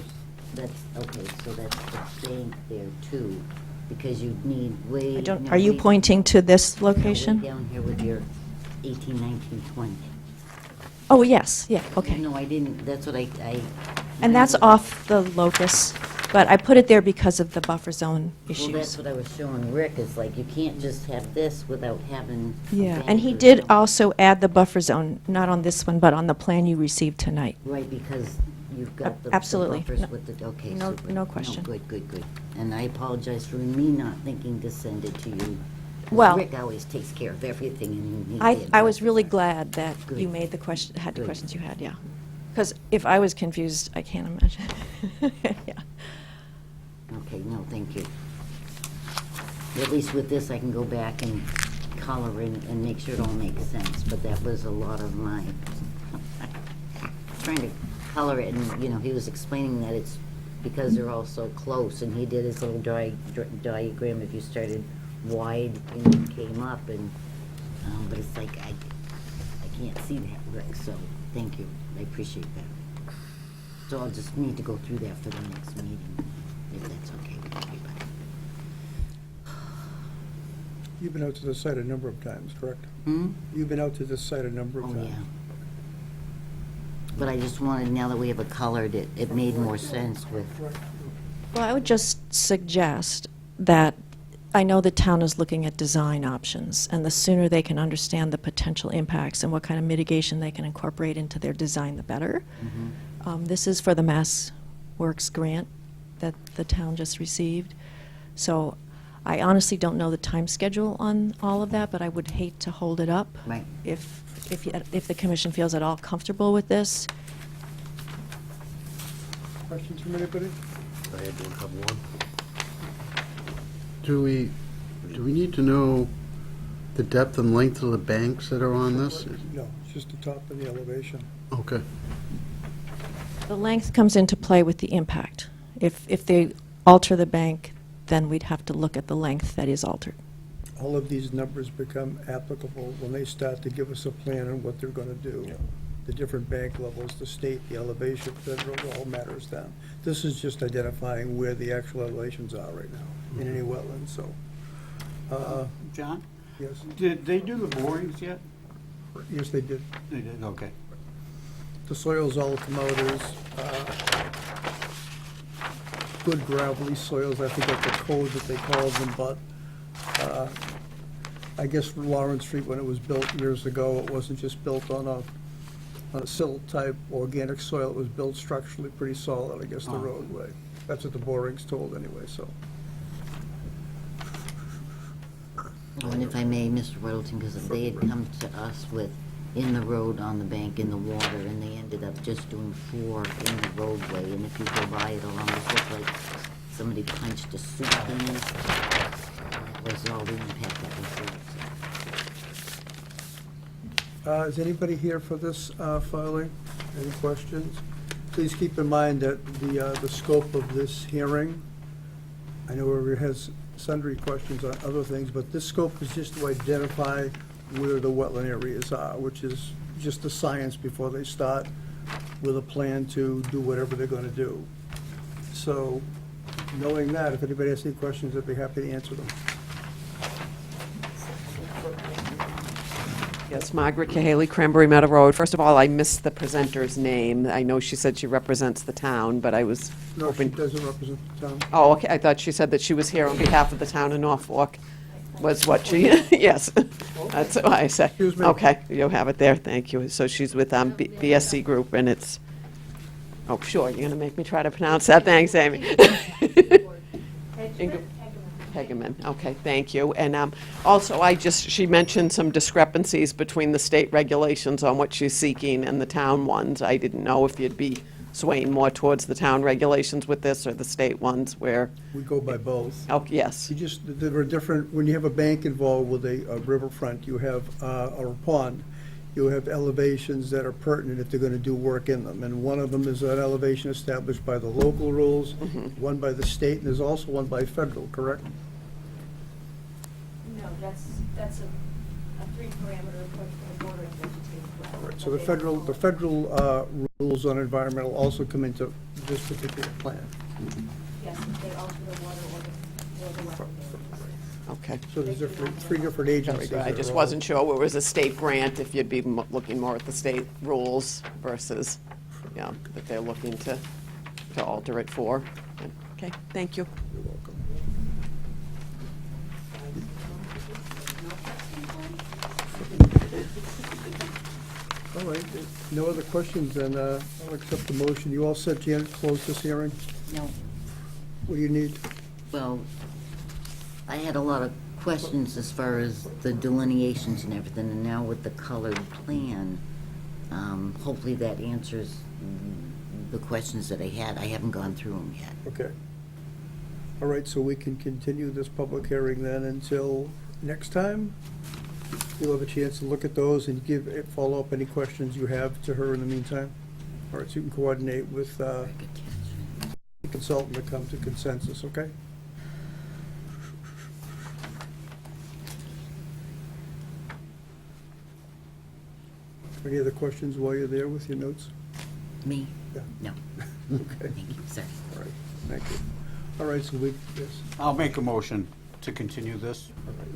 that's okay. So that's the bank there too, because you need way. Are you pointing to this location? Way down here with your 18, 19, 20. Oh, yes, yeah, okay. No, I didn't. That's what I. And that's off the locus, but I put it there because of the buffer zone Well, that's issues. what I was showing Rick, is like, you can't just have this without having. a Yeah, bank and he or did something. also add the buffer zone, not on this one, but on the plan you received tonight. Right, because you've got the Absolutely. buffers No- with the, okay, no- super. no question. Good, good, good. And I apologize for me not thinking to send it to you. 'Cause Well- Rick always takes care of everything, and he. I was really glad that you Good. made the question, had the Good. questions you had, yeah. Because if I was confused, I can't imagine. Yeah. Okay, no, thank you. At least with this, I can go back and color and make sure it all makes sense, but that was a lot of my, trying to color it, and, he was explaining that it's because they're all so close, and he did his little diagram if you started wide and you came up, and, but it's like, I can't see that, Rick, so, thank you, I appreciate that. So I'll just need to go through that for the next meeting, if that's okay with everybody. You've been out to the site a number of times, correct? Hmm? You've been out to this site a number of Oh, times. yeah. But I just wanted, now that we have it colored, it made more sense with, Well, I would just suggest that I know the town is looking at design options, and the sooner they can understand the potential impacts and what kind of mitigation they can incorporate into their design, the better. This is for the Mass Works grant that the town just received. So I honestly don't know the time schedule on all of that, but I would hate to hold it up. Right. If the commission feels at all comfortable with this. Questions from anybody? I do have one. Do we need to know the depth and length of the banks that are on this? No, it's just the top of the elevation. Okay. The length comes into play with the impact. If they alter the bank, then we'd have to look at the length that is altered. All of these numbers become applicable when they start to give us a plan on what they're gonna do. The different bank levels, the state, the elevation, federal, it all matters then. This is just identifying where the actual elevations are right now, in any wetland, so. John, Yes, did they do the borings yet? yes, they did. They did, okay. The soils all come out as good gravelly soils, I forget the code that they called them, but I guess for Lawrence Street, when it was built years ago, it wasn't just built on a silt-type organic soil, it was built structurally pretty solid, I guess, the Oh. roadway. That's what the borings told anyway, so. Oh, and if I may, Mr. Weddleton, because they had come to us with in the road, on the bank, in the water, and they ended up just doing 4 in the roadway, and if you go by it along, it looked like somebody punched a soup in this. Was all the impact that was there. Is anybody here for this filing? Any questions? Please keep in mind that the scope of this hearing, I know everyone has sundry questions on other things, but this scope is just to identify where the wetland areas are, which is just the science before they start with a plan to do whatever they're gonna do. So, knowing that, if anybody has any questions, I'd be happy to answer them. Yes, Margaret Cahaley, Cranberry Meadow Road. First of all, I missed the presenter's name. I know she said she represents the town, but I was No, she hoping... doesn't represent the town. Oh, okay, I thought she said that she was here on behalf of the town of Norfolk, was what she, yes, that's what I said. Excuse me. Okay, you have it there, thank you. So she's with BSC Group, and it's, oh, sure, you're gonna make me try to pronounce that, thanks, Amy. Hegeman, okay, thank you. And also, she mentioned some discrepancies between the state regulations on what she's seeking and the town ones. I didn't know if you'd be swaying more towards the town regulations with this or the state ones where, We go by both. oh, yes, You just, there are different, when you have a bank involved with a riverfront, you have, or a pond, you have elevations that are pertinent if they're gonna do work in them. And one of them is an elevation established by the local rules, one by the state, and there's also one by federal, correct? No, that's a 3-parameter approach for bordering vegetative Right, so the federal rules on environmental also come into this particular plan. Yes, they alter the water or the wetland. okay. So there's three different agencies. Very good. I that just are wasn't sure where it was a state grant, if you'd be looking more at the state rules versus, yeah, that they're looking to alter it for. Okay, thank you. You're welcome. All right, if no other questions, then I'll accept the motion. You all set, Janet, to close this hearing? No, What do you need? well, I had a lot of questions as far as the delineations and everything, and now with the colored plan, hopefully that answers the questions that I had. I haven't gone through them yet. Okay. All right, so we can continue this public hearing then until next time? You'll have a chance to look at those and follow up any questions you have to her in the meantime? All right, so you can coordinate with the consultant to come to consensus, okay? Any other questions while you're there with your notes? Me? Yeah. No. Okay, Thank you, sir. all right, thank you. All right, so yes, I'll make a motion to continue this,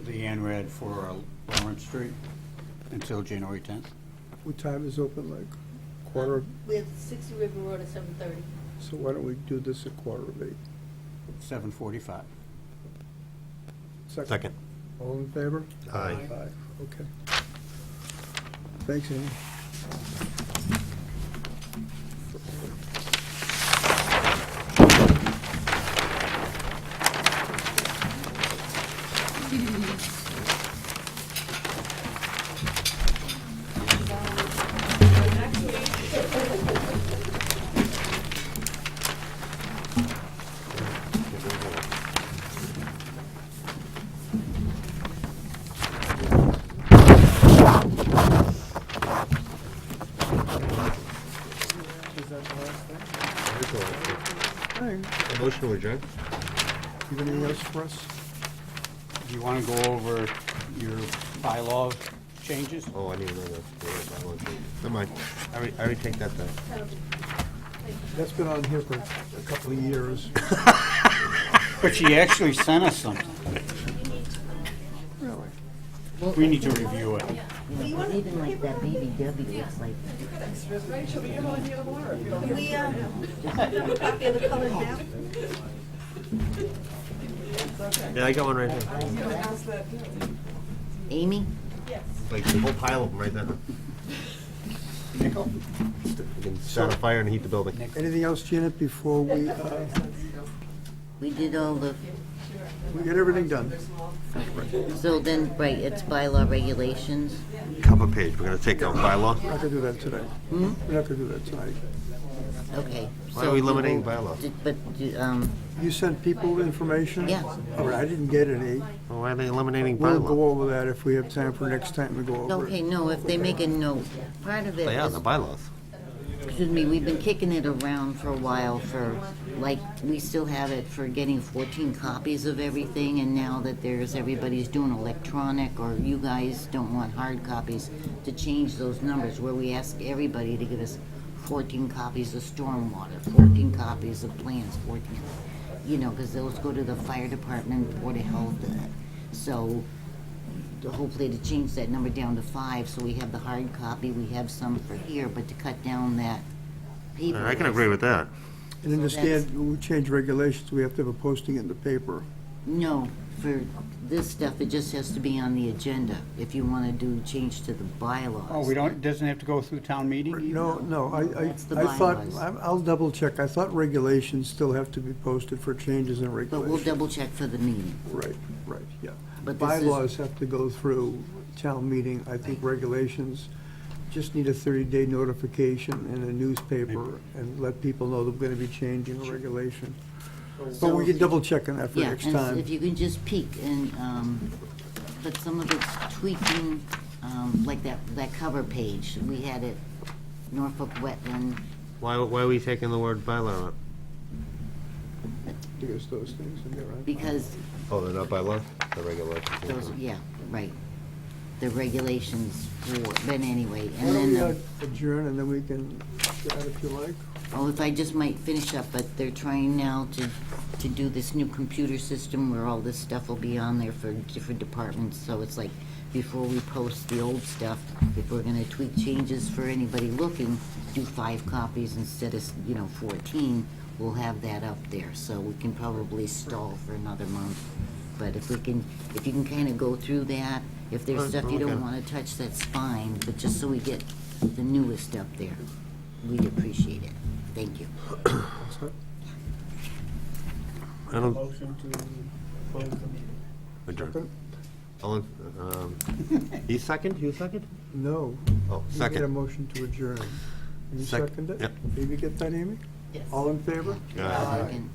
the ANRAD for Lawrence Street, until January 10th. what time is open, like quarter, We have 60 River Road at 7:30. so why don't we do this at 7:45? 7:45. Second. All in favor? Aye. Okay. Thanks, Amy. A motion to adjourn? You have anything else for us? Do you want to go over your bylaw changes? Oh, I didn't know that. Never mind. I already take that back. That's been on here for a couple of years. But she actually sent us something. Really? We need to review it. Yeah, but even like that BBW, it's like, Can we, have a copy of the colored map? Yeah, I got one right here. Amy? Like the whole pile of them right there. You can start a fire and heat the building. Anything else, Janet, before we did all the, get everything done? so then, right, it's bylaw regulations. Cover page, we're gonna take out bylaw. We're not gonna do that today. We're not gonna do that tonight. Okay. Why are we eliminating bylaw? You sent people information? Yeah. All right, I didn't get any. Well, why are they eliminating We'll bylaw? go over that if we have time for next time to go over Okay, it. no, if they make a note, part of it They are, is, the bylaws. excuse me, we've been kicking it around for a while for, like, we still have it for getting 14 copies of everything, and now that everybody's doing electronic, or you guys don't want hard copies, to change those numbers, where we ask everybody to give us 14 copies of stormwater, 14 copies of plans, 14, you know, because those go to the fire department, Board of Health, so hopefully to change that number down to 5, so we have the hard copy, we have some for here, but to cut down that paper. I can agree with that. And understand, when we change regulations, we have to have a posting in the paper. No, for this stuff, it just has to be on the agenda, if you want to do change to the bylaws. Oh, it doesn't have to go through town meeting? either? No, That's the I thought, bylaws. I'll double check. I thought regulations still have to be posted for changes in But regulations. we'll double check for the meeting. Right, yeah. But this is- Bylaws have to go through town meeting. I think regulations just need a 30-day notification in a newspaper and let people know that we're gonna be changing a regulation. But we can double check on that for Yeah, next and time. if you can just peek, and, but some of it's tweaking, like that cover page, we had it, Norfolk wetland, Why are we taking the word bylaw out? Because those things in there, right? because Oh, they're not bylaw? The regulations. those, yeah, right. The regulations for, but anyway, Why and don't then, we adjourn and then we can chat if you like? oh, if I just might finish up, but they're trying now to do this new computer system where all this stuff will be on there for different departments, so it's like, before we post the old stuff, if we're gonna tweak changes for anybody looking, do 5 copies instead of, 14, we'll have that up there, so we can probably stall for another month. But if you can kind of go through that, if there's stuff you don't Okay. wanna touch, that's fine, but just so we get the newest up there, we'd appreciate it. Thank you. I don't, Motion to close the meeting. adjourn. All in, you second? You second? No. Oh, You made a second. motion to adjourn. You Sec- second it? yep. Did you get that, Amy? Yes. All in favor? Aye. Second.